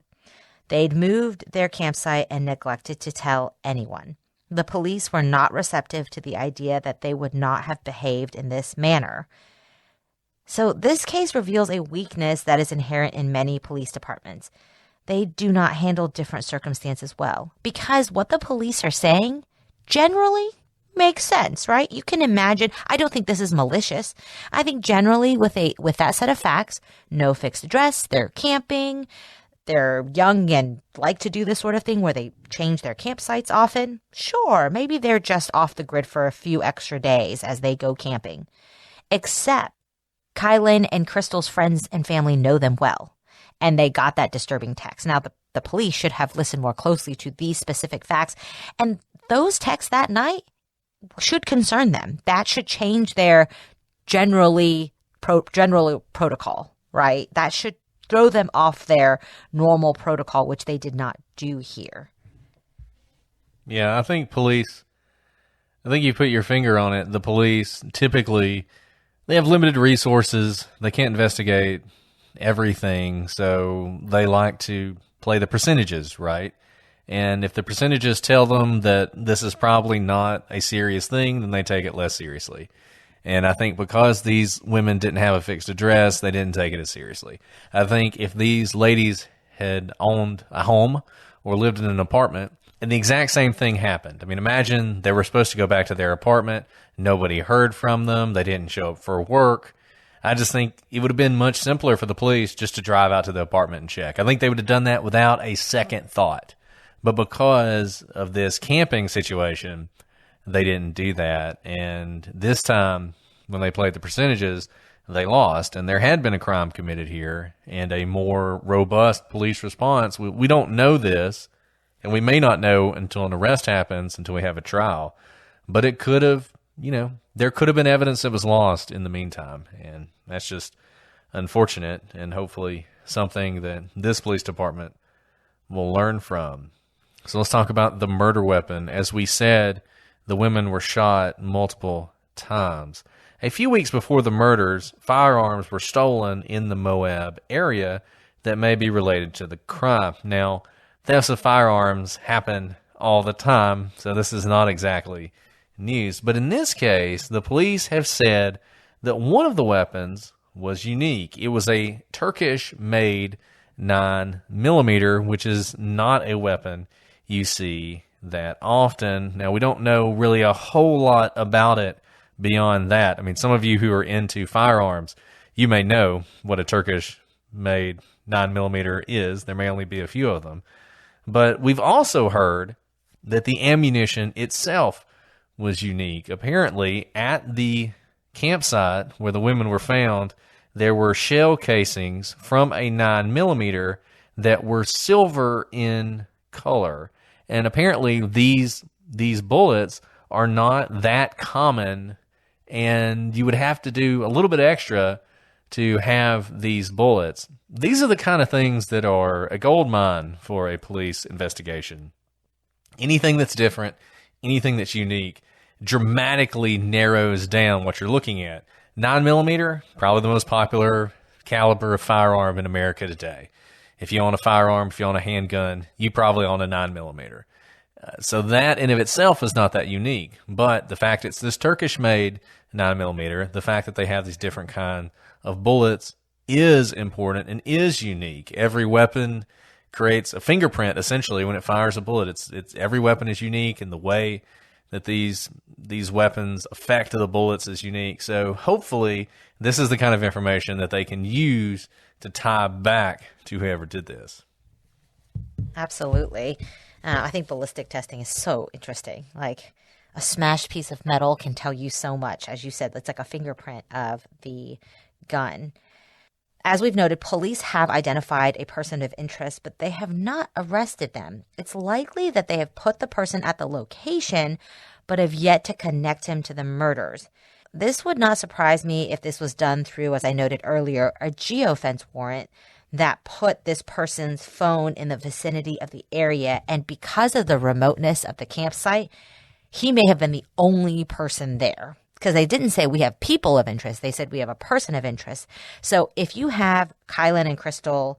D: They'd moved their campsite and neglected to tell anyone. The police were not receptive to the idea that they would not have behaved in this manner. So this case reveals a weakness that is inherent in many police departments. They do not handle different circumstances well because what the police are saying generally makes sense, right? You can imagine. I don't think this is malicious. I think generally with that set of facts, no fixed address, they're camping, they're young and like to do this sort of thing where they change their campsites often. Sure, maybe they're just off the grid for a few extra days as they go camping. Except Kylen and Crystal's friends and family know them well, and they got that disturbing text. Now, the police should have listened more closely to these specific facts, and those texts that night should concern them. That should change their general protocol, right? That should throw them off their normal protocol, which they did not do here.
C: Yeah, I think you put your finger on it. The police typically, they have limited resources. They can't investigate everything, so they like to play the percentages, right? And if the percentages tell them that this is probably not a serious thing, then they take it less seriously. And I think because these women didn't have a fixed address, they didn't take it as seriously. I think if these ladies had owned a home or lived in an apartment, and the exact same thing happened. I mean, imagine they were supposed to go back to their apartment. Nobody heard from them. They didn't show up for work. I just think it would have been much simpler for the police just to drive out to the apartment and check. I think they would have done that without a second thought. But because of this camping situation, they didn't do that. And this time, when they played the percentages, they lost, and there had been a crime committed here and a more robust police response. We don't know this, and we may not know until an arrest happens, until we have a trial. But it could have, there could have been evidence that was lost in the meantime, and that's just unfortunate, and hopefully something that this police department will learn from. So let's talk about the murder weapon. As we said, the women were shot multiple times. A few weeks before the murders, firearms were stolen in the Moab area that may be related to the crime. Now, thefts of firearms happen all the time, so this is not exactly news. But in this case, the police have said that one of the weapons was unique. It was a Turkish-made 9mm, which is not a weapon you see that often. Now, we don't know really a whole lot about it beyond that. I mean, some of you who are into firearms, you may know what a Turkish-made 9mm is. There may only be a few of them. But we've also heard that the ammunition itself was unique. Apparently, at the campsite where the women were found, there were shell casings from a 9mm that were silver in color. And apparently, these bullets are not that common, and you would have to do a little bit extra to have these bullets. These are the kind of things that are a gold mine for a police investigation. Anything that's different, anything that's unique, dramatically narrows down what you're looking at. 9mm, probably the most popular caliber of firearm in America today. If you own a firearm, if you own a handgun, you probably own a 9mm. So that in of itself is not that unique. But the fact it's this Turkish-made 9mm, the fact that they have these different kind of bullets is important and is unique. Every weapon creates a fingerprint, essentially, when it fires a bullet. It's every weapon is unique, and the way that these weapons affect the bullets is unique. So hopefully this is the kind of information that they can use to tie back to whoever did this.
D: Absolutely. I think ballistic testing is so interesting. Like, a smashed piece of metal can tell you so much. As you said, it's like a fingerprint of the gun. As we've noted, police have identified a person of interest, but they have not arrested them. It's likely that they have put the person at the location, but have yet to connect him to the murders. This would not surprise me if this was done through, as I noted earlier, a geofence warrant that put this person's phone in the vicinity of the area. And because of the remoteness of the campsite, he may have been the only person there. Because they didn't say we have people of interest. They said we have a person of interest. So if you have Kylen and Crystal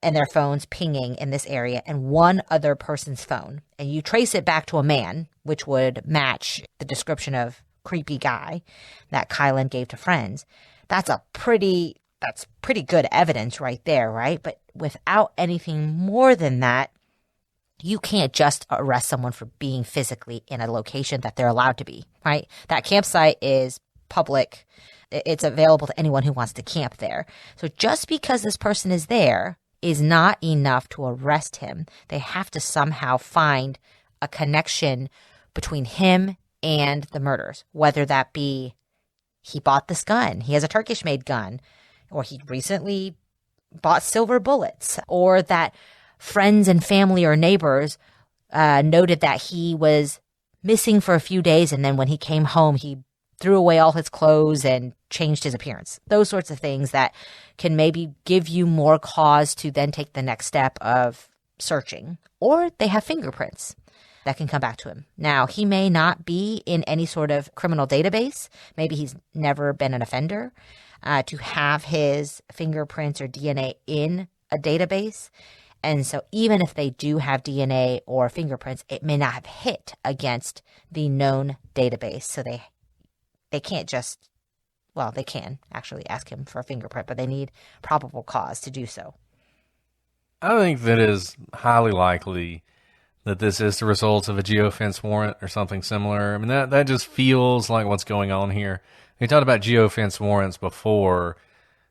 D: and their phones pinging in this area and one other person's phone, and you trace it back to a man, which would match the description of creepy guy that Kylen gave to friends, that's pretty good evidence right there, right? But without anything more than that, you can't just arrest someone for being physically in a location that they're allowed to be, right? That campsite is public. It's available to anyone who wants to camp there. So just because this person is there is not enough to arrest him. They have to somehow find a connection between him and the murders, whether that be he bought this gun, he has a Turkish-made gun, or he recently bought silver bullets, or that friends and family or neighbors noted that he was missing for a few days, and then when he came home, he threw away all his clothes and changed his appearance. Those sorts of things that can maybe give you more cause to then take the next step of searching. Or they have fingerprints that can come back to him. Now, he may not be in any sort of criminal database. Maybe he's never been an offender. To have his fingerprints or DNA in a database. And so even if they do have DNA or fingerprints, it may not have hit against the known database. So they can't just, well, they can actually ask him for a fingerprint, but they need probable cause to do so.
C: I think that is highly likely that this is the result of a geofence warrant or something similar. I mean, that just feels like what's going on here. We talked about geofence warrants before.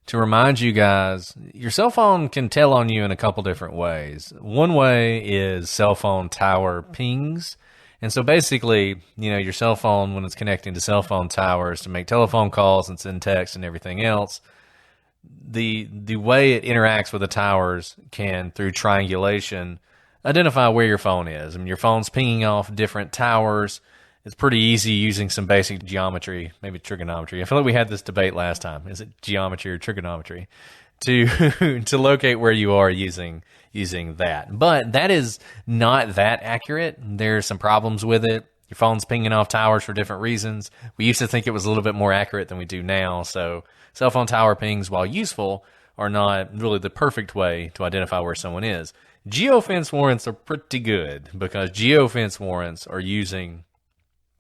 C: To remind you guys, your cell phone can tell on you in a couple different ways. One way is cell phone tower pings, And so basically, your cell phone, when it's connecting to cell phone towers to make telephone calls and send text and everything else, the way it interacts with the towers can, through triangulation, identify where your phone is. I mean, your phone's pinging off different towers. It's pretty easy using some basic geometry, maybe trigonometry. I feel like we had this debate last time. Is it geometry or trigonometry? To to locate where you are using that. But that is not that accurate. There's some problems with it. Your phone's pinging off towers for different reasons. We used to think it was a little bit more accurate than we do now. So cell phone tower pings, while useful, are not really the perfect way to identify where someone is. Geofence warrants are pretty good because geofence warrants are using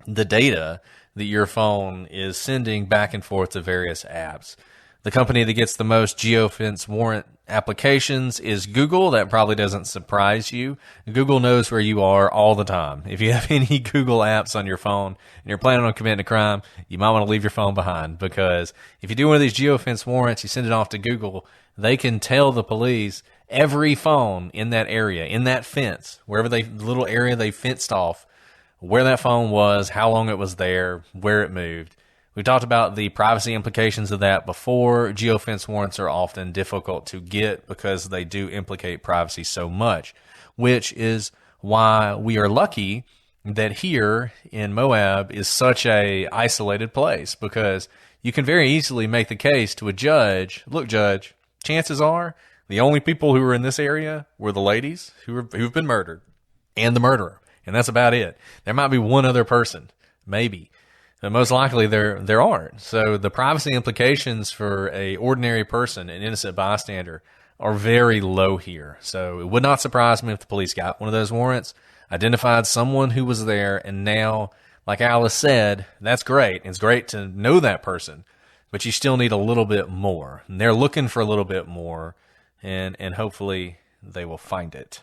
C: the data that your phone is sending back and forth to various apps. The company that gets the most geofence warrant applications is Google. That probably doesn't surprise you. Google knows where you are all the time. If you have any Google apps on your phone and you're planning on committing a crime, you might want to leave your phone behind, because if you do one of these geofence warrants, you send it off to Google, they can tell the police every phone in that area, in that fence, wherever the little area they fenced off, where that phone was, how long it was there, where it moved. We've talked about the privacy implications of that before. Geofence warrants are often difficult to get because they do implicate privacy so much, which is why we are lucky that here in Moab is such a isolated place, because you can very easily make the case to a judge, look, judge, chances are the only people who are in this area were the ladies who've been murdered and the murderer. And that's about it. There might be one other person, maybe. But most likely there aren't. So the privacy implications for a ordinary person, an innocent bystander, are very low here. So it would not surprise me if the police got one of those warrants, identified someone who was there, and now, like Alice said, that's great. It's great to know that person, but you still need a little bit more. And they're looking for a little bit more, and hopefully they will find it.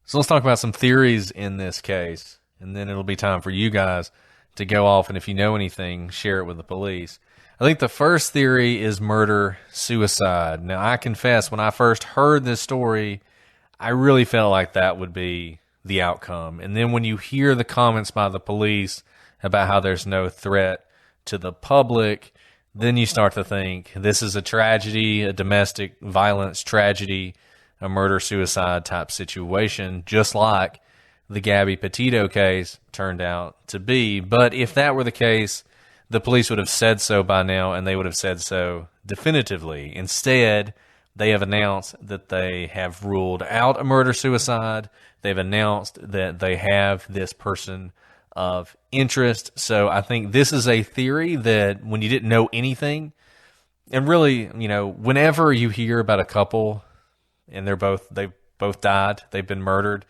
C: So let's talk about some theories in this case, and then it'll be time for you guys to go off, and if you know anything, share it with the police. I think the first theory is murder-suicide. Now, I confess, when I first heard this story, I really felt like that would be the outcome. And then when you hear the comments by the police about how there's no threat to the public, then you start to think this is a tragedy, a domestic violence tragedy, a murder-suicide type situation, just like the Gabby Petito case turned out to be. But if that were the case, the police would have said so by now, and they would have said so definitively. Instead, they have announced that they have ruled out a murder-suicide. They've announced that they have this person of interest. So I think this is a theory that when you didn't know anything, and really, whenever you hear about a couple and they've both died, they've been murdered,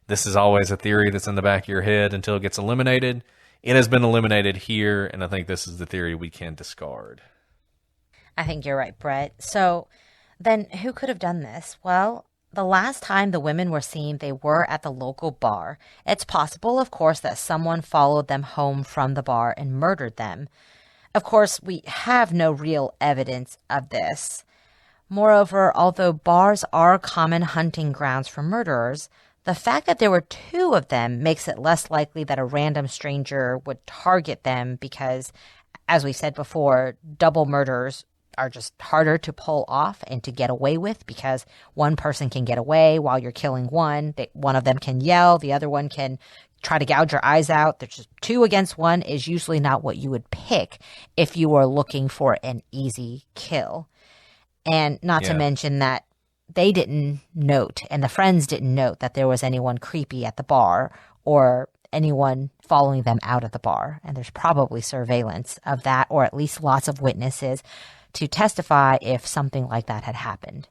C: this is always a theory that's in the back of your head until it gets eliminated. It has been eliminated here, and I think this is the theory we can discard.
D: I think you're right, Brett. So then who could have done this? Well, the last time the women were seen, they were at the local bar. It's possible, of course, that someone followed them home from the bar and murdered them. Of course, we have no real evidence of this. Moreover, although bars are common hunting grounds for murderers, the fact that there were two of them makes it less likely that a random stranger would target them because, as we said before, double murders are just harder to pull off and to get away with because one person can get away while you're killing one. One of them can yell, the other one can try to gouge your eyes out. There's just 2 against 1 is usually not what you would pick if you were looking for an easy kill. And not to mention that they didn't note, and the friends didn't note, that there was anyone creepy at the bar or anyone following them out of the bar. And there's probably surveillance of that, or at least lots of witnesses to testify if something like that had happened.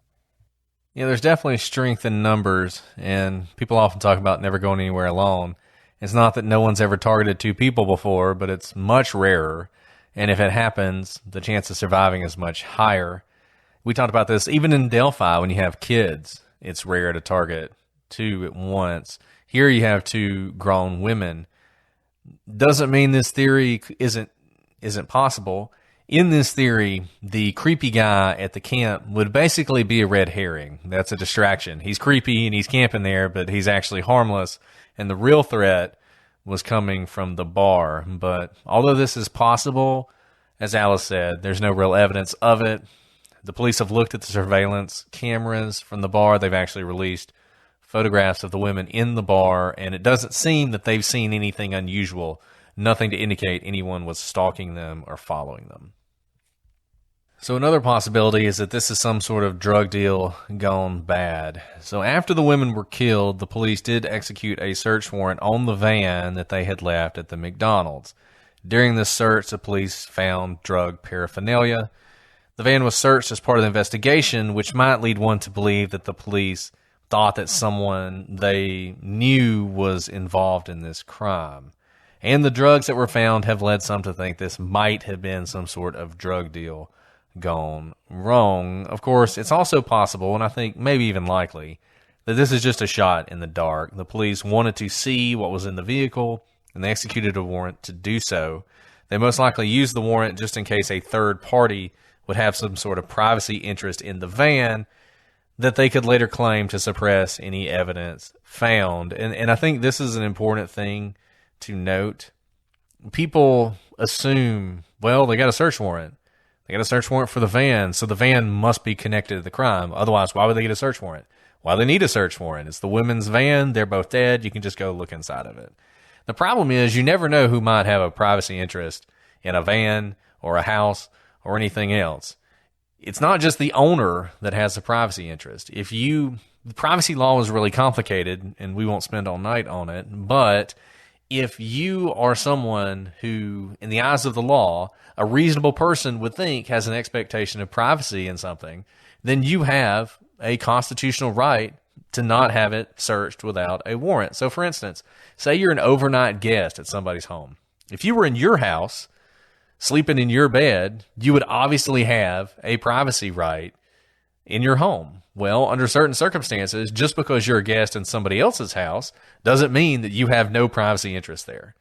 C: Yeah, there's definitely strength in numbers, and people often talk about never going anywhere alone. It's not that no one's ever targeted 2 people before, but it's much rarer. And if it happens, the chance of surviving is much higher. We talked about this even in Delphi when you have kids. It's rare to target 2 at once. Here you have 2 grown women. Doesn't mean this theory isn't possible. in this theory, the creepy guy at the camp would basically be a red herring. That's a distraction. He's creepy and he's camping there, but he's actually harmless. And the real threat was coming from the bar. But although this is possible, as Alice said, there's no real evidence of it. The police have looked at the surveillance cameras from the bar. They've actually released photographs of the women in the bar, and it doesn't seem that they've seen anything unusual, nothing to indicate anyone was stalking them or following them. So another possibility is that this is some sort of drug deal gone bad. So after the women were killed, the police did execute a search warrant on the van that they had left at the McDonald's. During this search, the police found drug paraphernalia. The van was searched as part of the investigation, which might lead one to believe that the police thought that someone they knew was involved in this crime. And the drugs that were found have led some to think this might have been some sort of drug deal gone wrong. Of course, it's also possible, and I think maybe even likely, that this is just a shot in the dark. The police wanted to see what was in the vehicle, and they executed a warrant to do so. They most likely used the warrant just in case a third party would have some sort of privacy interest in the van that they could later claim to suppress any evidence found. And I think this is an important thing to note. People assume, well, they got a search warrant. They got a search warrant for the van, so the van must be connected to the crime. Otherwise, why would they get a search warrant? Why do they need a search warrant? It's the women's van. They're both dead. You can just go look inside of it. The problem is you never know who might have a privacy interest in a van or a house or anything else. It's not just the owner that has a privacy interest. The privacy law is really complicated, and we won't spend all night on it, but if you are someone who, in the eyes of the law, a reasonable person would think has an expectation of privacy in something, then you have a constitutional right to not have it searched without a warrant. So, for instance, say you're an overnight guest at somebody's home. If you were in your house, sleeping in your bed, you would obviously have a privacy right in your home. Well, under certain circumstances, just because you're a guest in somebody else's house doesn't mean that you have no privacy interest there.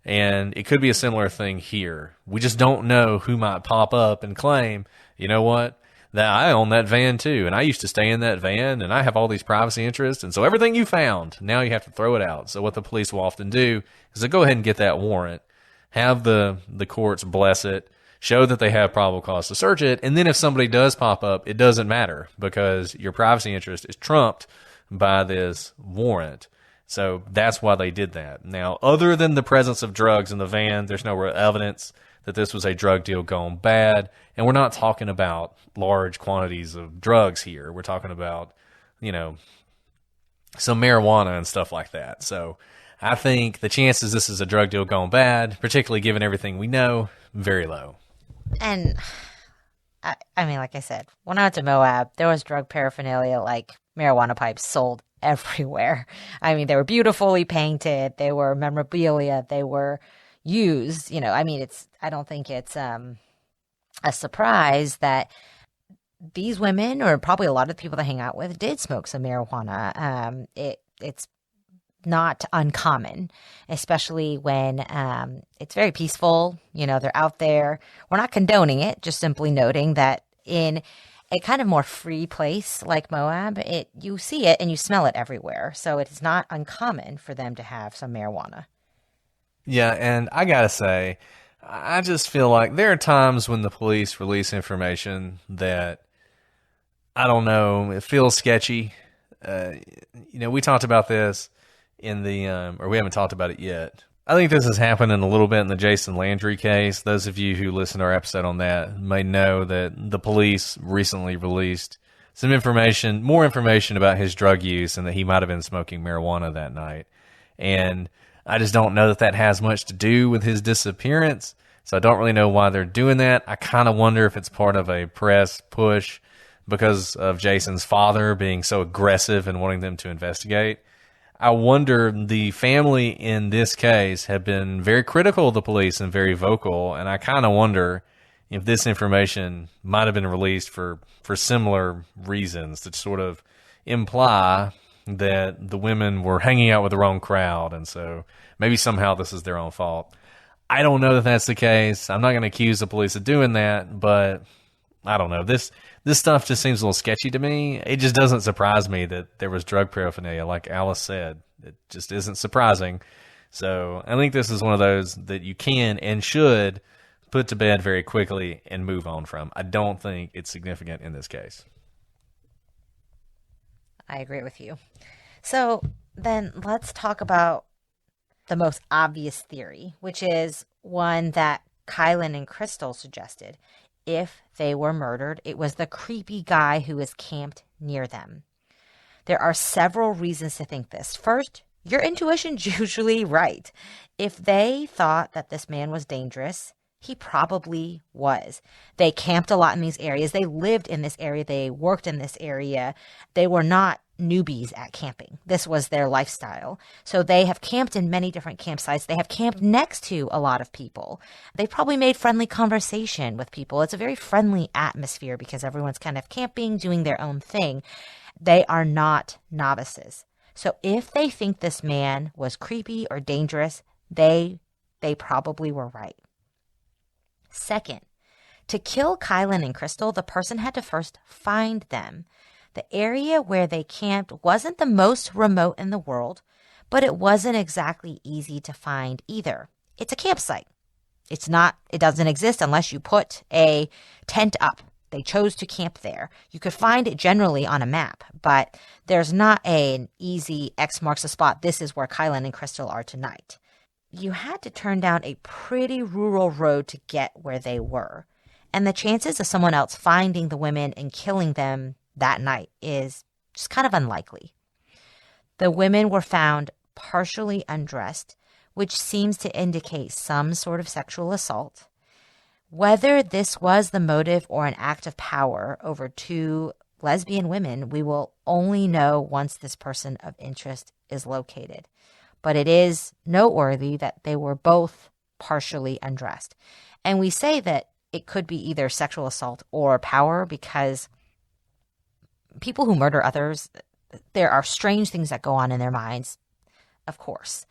C: And it could be a similar thing here. We just don't know who might pop up and claim, you know what, that I own that van too, and I used to stay in that van, and I have all these privacy interests, and so everything you found, now you have to throw it out. So what the police will often do is they go ahead and get that warrant, have the courts bless it, show that they have probable cause to search it, and then if somebody does pop up, it doesn't matter because your privacy interest is trumped by this warrant. So that's why they did that. Now, other than the presence of drugs in the van, there's no real evidence that this was a drug deal gone bad, and we're not talking about large quantities of drugs here. We're talking about, some marijuana and stuff like that. So I think the chances this is a drug deal gone bad, particularly given everything we know, very low.
D: And I mean, like I said, when I went to Moab, there was drug paraphernalia like marijuana pipes sold everywhere. I mean, they were beautifully painted. They were memorabilia. They were used. I don't think it's a surprise that these women, or probably a lot of the people that hang out with, did smoke some marijuana. It's not uncommon, especially when it's very peaceful. They're out there. We're not condoning it, just simply noting that in a kind of more free place like Moab, you see it and you smell it everywhere. So it is not uncommon for them to have some marijuana.
C: Yeah, and I gotta say, I just feel like there are times when the police release information that, I don't know, it feels sketchy. We talked about this in or we haven't talked about it yet. I think this has happened a little bit in the Jason Landry case. Those of you who listened to our episode on that may know that the police recently released some information, more information about his drug use and that he might have been smoking marijuana that night. And I just don't know that has much to do with his disappearance. So I don't really know why they're doing that. I kind of wonder if it's part of a press push because of Jason's father being so aggressive and wanting them to investigate. I wonder, the family in this case have been very critical of the police and very vocal, and I kind of wonder if this information might have been released for similar reasons to sort of imply that the women were hanging out with the wrong crowd, and so maybe somehow this is their own fault. I don't know that that's the case. I'm not going to accuse the police of doing that, but I don't know. This stuff just seems a little sketchy to me. It just doesn't surprise me that there was drug paraphernalia, like Alice said. It just isn't surprising. So I think this is one of those that you can and should put to bed very quickly and move on from. I don't think it's significant in this case.
D: I agree with you. So then let's talk about the most obvious theory, which is one that Kylen and Crystal suggested. If they were murdered, it was the creepy guy who was camped near them. There are several reasons to think this. First, your intuition's usually right. If they thought that this man was dangerous, he probably was. They camped a lot in these areas. They lived in this area. They worked in this area. They were not newbies at camping. This was their lifestyle. So they have camped in many different campsites. They have camped next to a lot of people. They probably made friendly conversation with people. It's a very friendly atmosphere because everyone's kind of camping, doing their own thing. They are not novices. So if they think this man was creepy or dangerous, they probably were right. Second, to kill Kylen and Crystal, the person had to first find them. The area where they camped wasn't the most remote in the world, but it wasn't exactly easy to find either. It's a campsite. It doesn't exist unless you put a tent up. They chose to camp there. You could find it generally on a map, but there's not an easy X marks the spot. This is where Kylen and Crystal are tonight. You had to turn down a pretty rural road to get where they were. And the chances of someone else finding the women and killing them that night is just kind of unlikely. The women were found partially undressed, which seems to indicate some sort of sexual assault. Whether this was the motive or an act of power over two lesbian women, we will only know once this person of interest is located. But it is noteworthy that they were both partially undressed. And we say that it could be either sexual assault or power because people who murder others, there are strange things that go on in their minds, of course.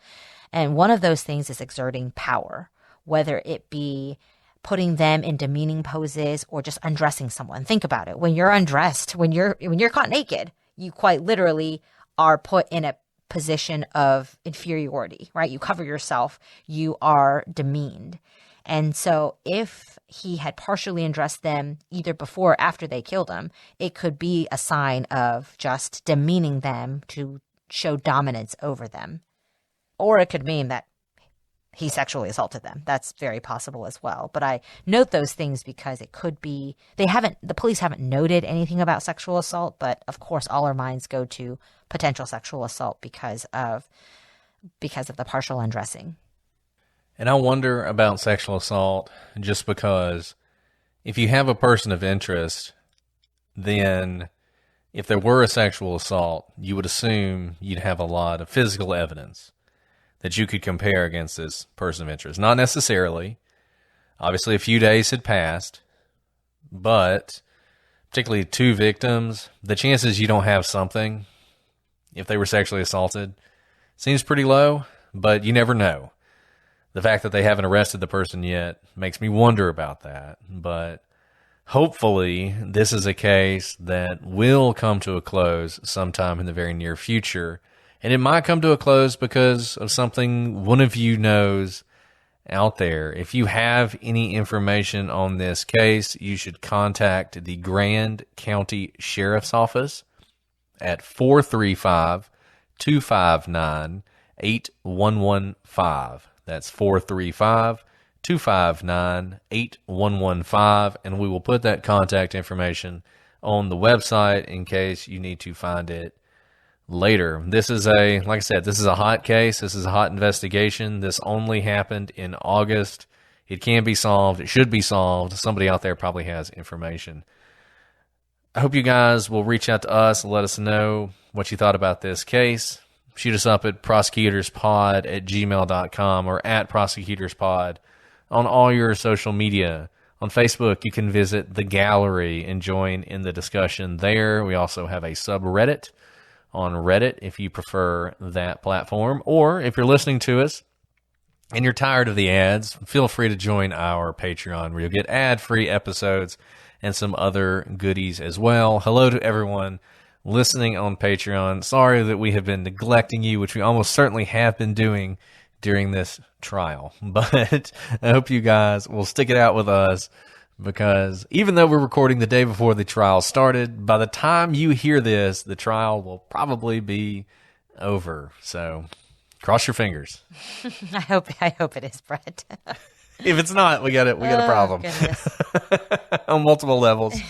D: And one of those things is exerting power, whether it be putting them in demeaning poses or just undressing someone. Think about it. When you're undressed, when you're caught naked, you quite literally are put in a position of inferiority, right? You cover yourself, you are demeaned. And so if he had partially undressed them either before or after they killed him, it could be a sign of just demeaning them to show dominance over them. Or it could mean that he sexually assaulted them. That's very possible as well. But I note those things because it could be, the police haven't noted anything about sexual assault, but of course all our minds go to potential sexual assault because of the partial undressing.
C: And I wonder about sexual assault just because if you have a person of interest, then if there were a sexual assault, you would assume you'd have a lot of physical evidence that you could compare against this person of interest. Not necessarily. Obviously, a few days had passed, but particularly two victims, the chances you don't have something, if they were sexually assaulted, seems pretty low, but you never know. The fact that they haven't arrested the person yet makes me wonder about that. But hopefully this is a case that will come to a close sometime in the very near future. And it might come to a close because of something one of you knows out there. If you have any information on this case, you should contact the Grand County Sheriff's Office at 435-259-8115. That's 435-259-8115, and we will put that contact information on the website in case you need to find it later. This is like I said, this is a hot case. This is a hot investigation. This only happened in August. It can be solved. It should be solved. Somebody out there probably has information. I hope you guys will reach out to us and let us know what you thought about this case. Shoot us up at prosecutorspod@gmail.com or at prosecutorspod on all your social media. On Facebook, you can visit the gallery and join in the discussion there. We also have a subreddit on Reddit if you prefer that platform. Or if you're listening to us and you're tired of the ads, feel free to join our Patreon, where you'll get ad-free episodes and some other goodies as well. Hello to everyone listening on Patreon. Sorry that we have been neglecting you, which we almost certainly have been doing during this trial. But I hope you guys will stick it out with us, because even though we're recording the day before the trial started, by the time you hear this, the trial will probably be over. So cross your fingers.
D: I hope it is, Brett.
C: If it's not, we got a problem on multiple levels.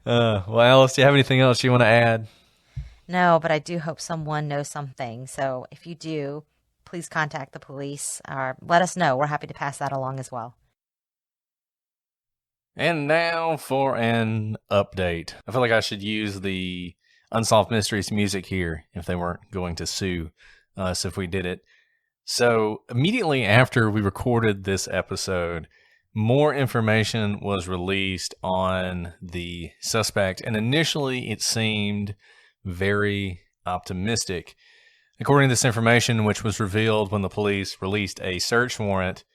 C: Well, Alice, do you have anything else you want to add?
D: No, but I do hope someone knows something. So if you do, please contact the police or let us know. We're happy to pass that along as well.
C: And now for an update. I feel like I should use the Unsolved Mysteries music here if they weren't going to sue us if we did it. So immediately after we recorded this episode, more information was released on the suspect, and initially it seemed very optimistic. According to this information, which was revealed when the police released a search warrant,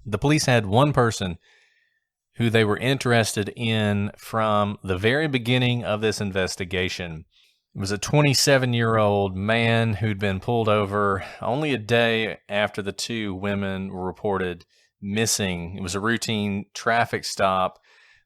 C: the police had one person who they were interested in from the very beginning of this investigation. It was a 27-year-old man who'd been pulled over only a day after the two women were reported missing. It was a routine traffic stop.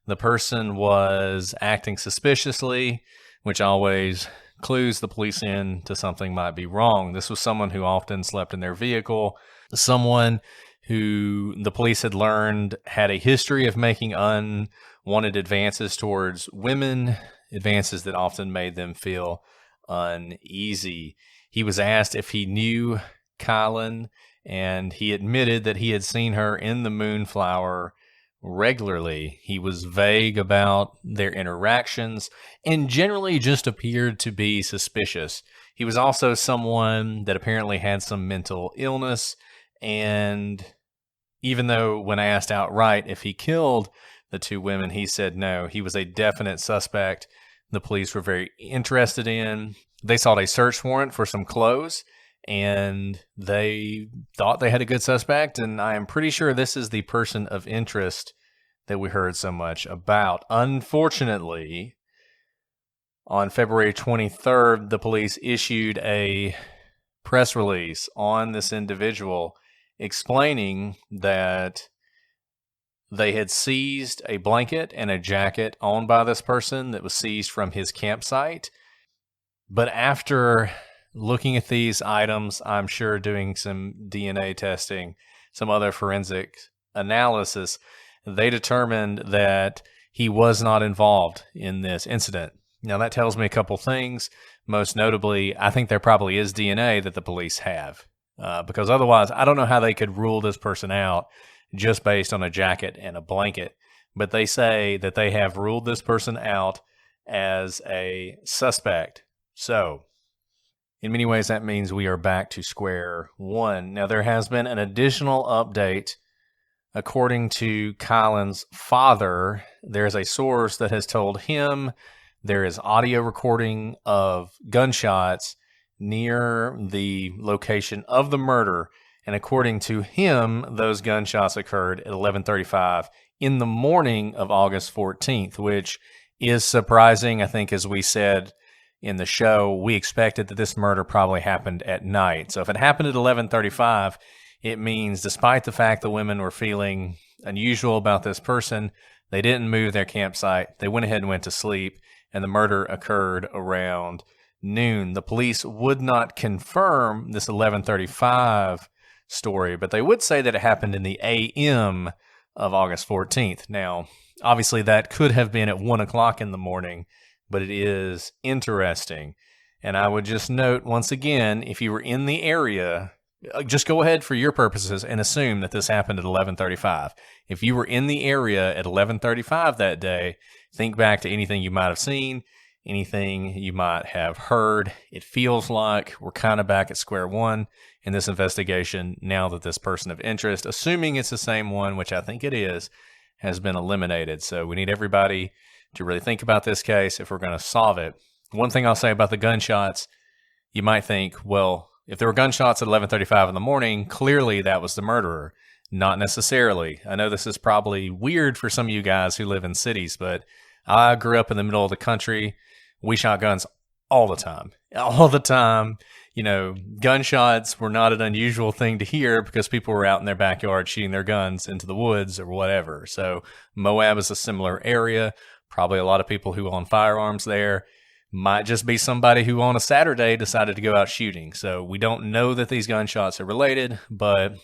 C: The person was acting suspiciously, which always clues the police in to something might be wrong. This was someone who often slept in their vehicle, someone who the police had learned had a history of making unwanted advances towards women, advances that often made them feel uneasy. He was asked if he knew Kylen, and he admitted that he had seen her in the Moonflower regularly. He was vague about their interactions and generally just appeared to be suspicious. He was also someone that apparently had some mental illness, and even though when asked outright if he killed the two women, he said no, he was a definite suspect the police were very interested in. They sought a search warrant for some clothes, and they thought they had a good suspect, and I am pretty sure this is the person of interest that we heard so much about. Unfortunately, on February 23rd, the police issued a press release on this individual explaining that they had seized a blanket and a jacket owned by this person that was seized from his campsite. But after looking at these items, I'm sure doing some DNA testing, some other forensic analysis, they determined that he was not involved in this incident. Now, that tells me a couple things. Most notably, I think there probably is DNA that the police have. Because otherwise, I don't know how they could rule this person out just based on a jacket and a blanket. But they say that they have ruled this person out as a suspect. So, in many ways, that means we are back to square one. Now, there has been an additional update. According to Kylen's father, there's a source that has told him there is audio recording of gunshots near the location of the murder, and according to him, those gunshots occurred at 11:35 in the morning of August 14th, which is surprising. I think, as we said in the show, we expected that this murder probably happened at night. So if it happened at 11:35, it means despite the fact the women were feeling unusual about this person, they didn't move their campsite. They went ahead and went to sleep, and the murder occurred around noon. The police would not confirm this 11:35 story, but they would say that it happened in the AM of August 14th. Now, obviously that could have been at 1 o'clock in the morning, but it is interesting. And I would just note once again, if you were in the area, just go ahead for your purposes and assume that this happened at 11:35. If you were in the area at 11:35 that day, think back to anything you might have seen, anything you might have heard. It feels like we're kind of back at square one in this investigation now that this person of interest, assuming it's the same one, which I think it is, has been eliminated. So we need everybody to really think about this case if we're going to solve it. One thing I'll say about the gunshots, you might think, well, if there were gunshots at 11:35 in the morning, clearly that was the murderer. Not necessarily. I know this is probably weird for some of you guys who live in cities, but I grew up in the middle of the country. We shot guns all the time. All the time. You know, gunshots were not an unusual thing to hear because people were out in their backyard shooting their guns into the woods or whatever. So Moab is a similar area. Probably a lot of people who own firearms there. Might just be somebody who on a Saturday decided to go out shooting. So we don't know that these gunshots are related, but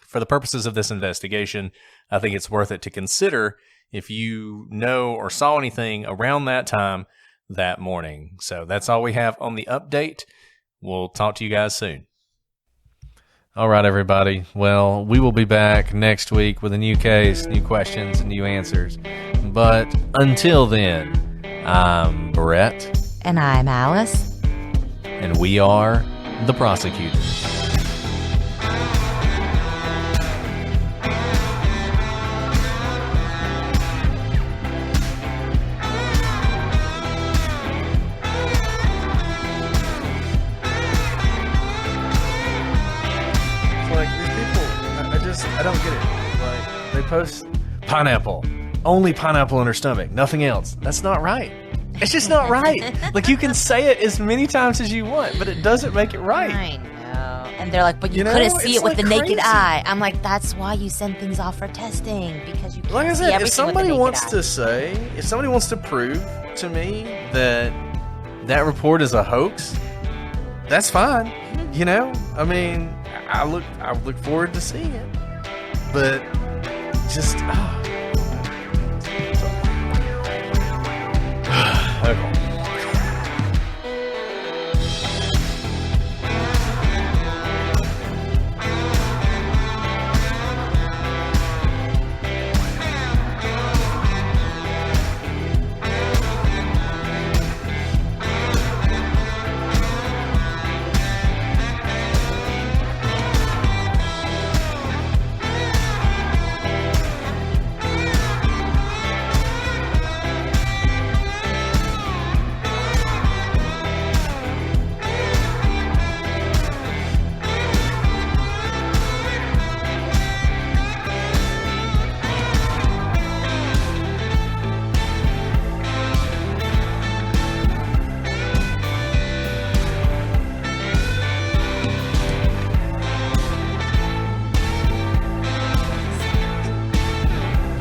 C: for the purposes of this investigation, I think it's worth it to consider if you know or saw anything around that time that morning. So that's all we have on the update. We'll talk to you guys soon. All right, everybody. Well, we will be back next week with a new case, new questions, and new answers. But until then, I'm Brett.
D: And I'm Alice.
C: And we are the prosecutors. I don't get it. Like, they post pineapple. Only pineapple in her stomach. Nothing else. That's not right. It's just not right. Like, you can say it as many times as you want, but it doesn't make it right.
D: I know. And they're like, but you couldn't see it with the naked eye. I'm like, that's why you send things off for testing, because you can't
C: like I
D: see
C: said,
D: everything
C: if somebody
D: with the
C: wants
D: naked eye.
C: to say, if somebody wants to prove to me that that report is a hoax, that's fine. You know? I mean, I look forward to seeing it. But just okay.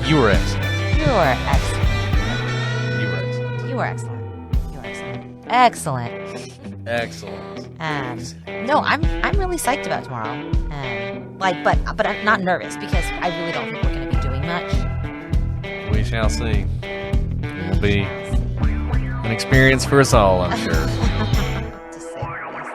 C: You were excellent.
D: You were excellent.
C: You were excellent.
D: You were excellent. You were excellent. Excellent.
C: Excellent.
D: No, I'm really psyched about tomorrow. But I'm not nervous because I really don't think we're going to be doing much.
C: We shall see. It will be an experience for us all, I'm sure.
D: To say the least.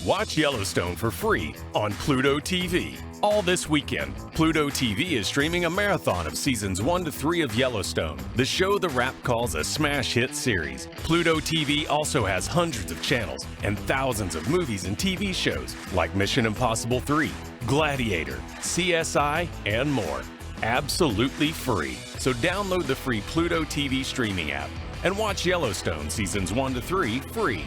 E: Watch Yellowstone for free on PlutoTV. All this weekend, PlutoTV is streaming a marathon of seasons 1 to 3 of Yellowstone, the show The Wrap calls a smash hit series. PlutoTV also has hundreds of channels and thousands of movies and TV shows like Mission Impossible 3, Gladiator, CSI, and more. Absolutely free. So download the free Pluto TV streaming app and watch Yellowstone seasons 1 to 3 free.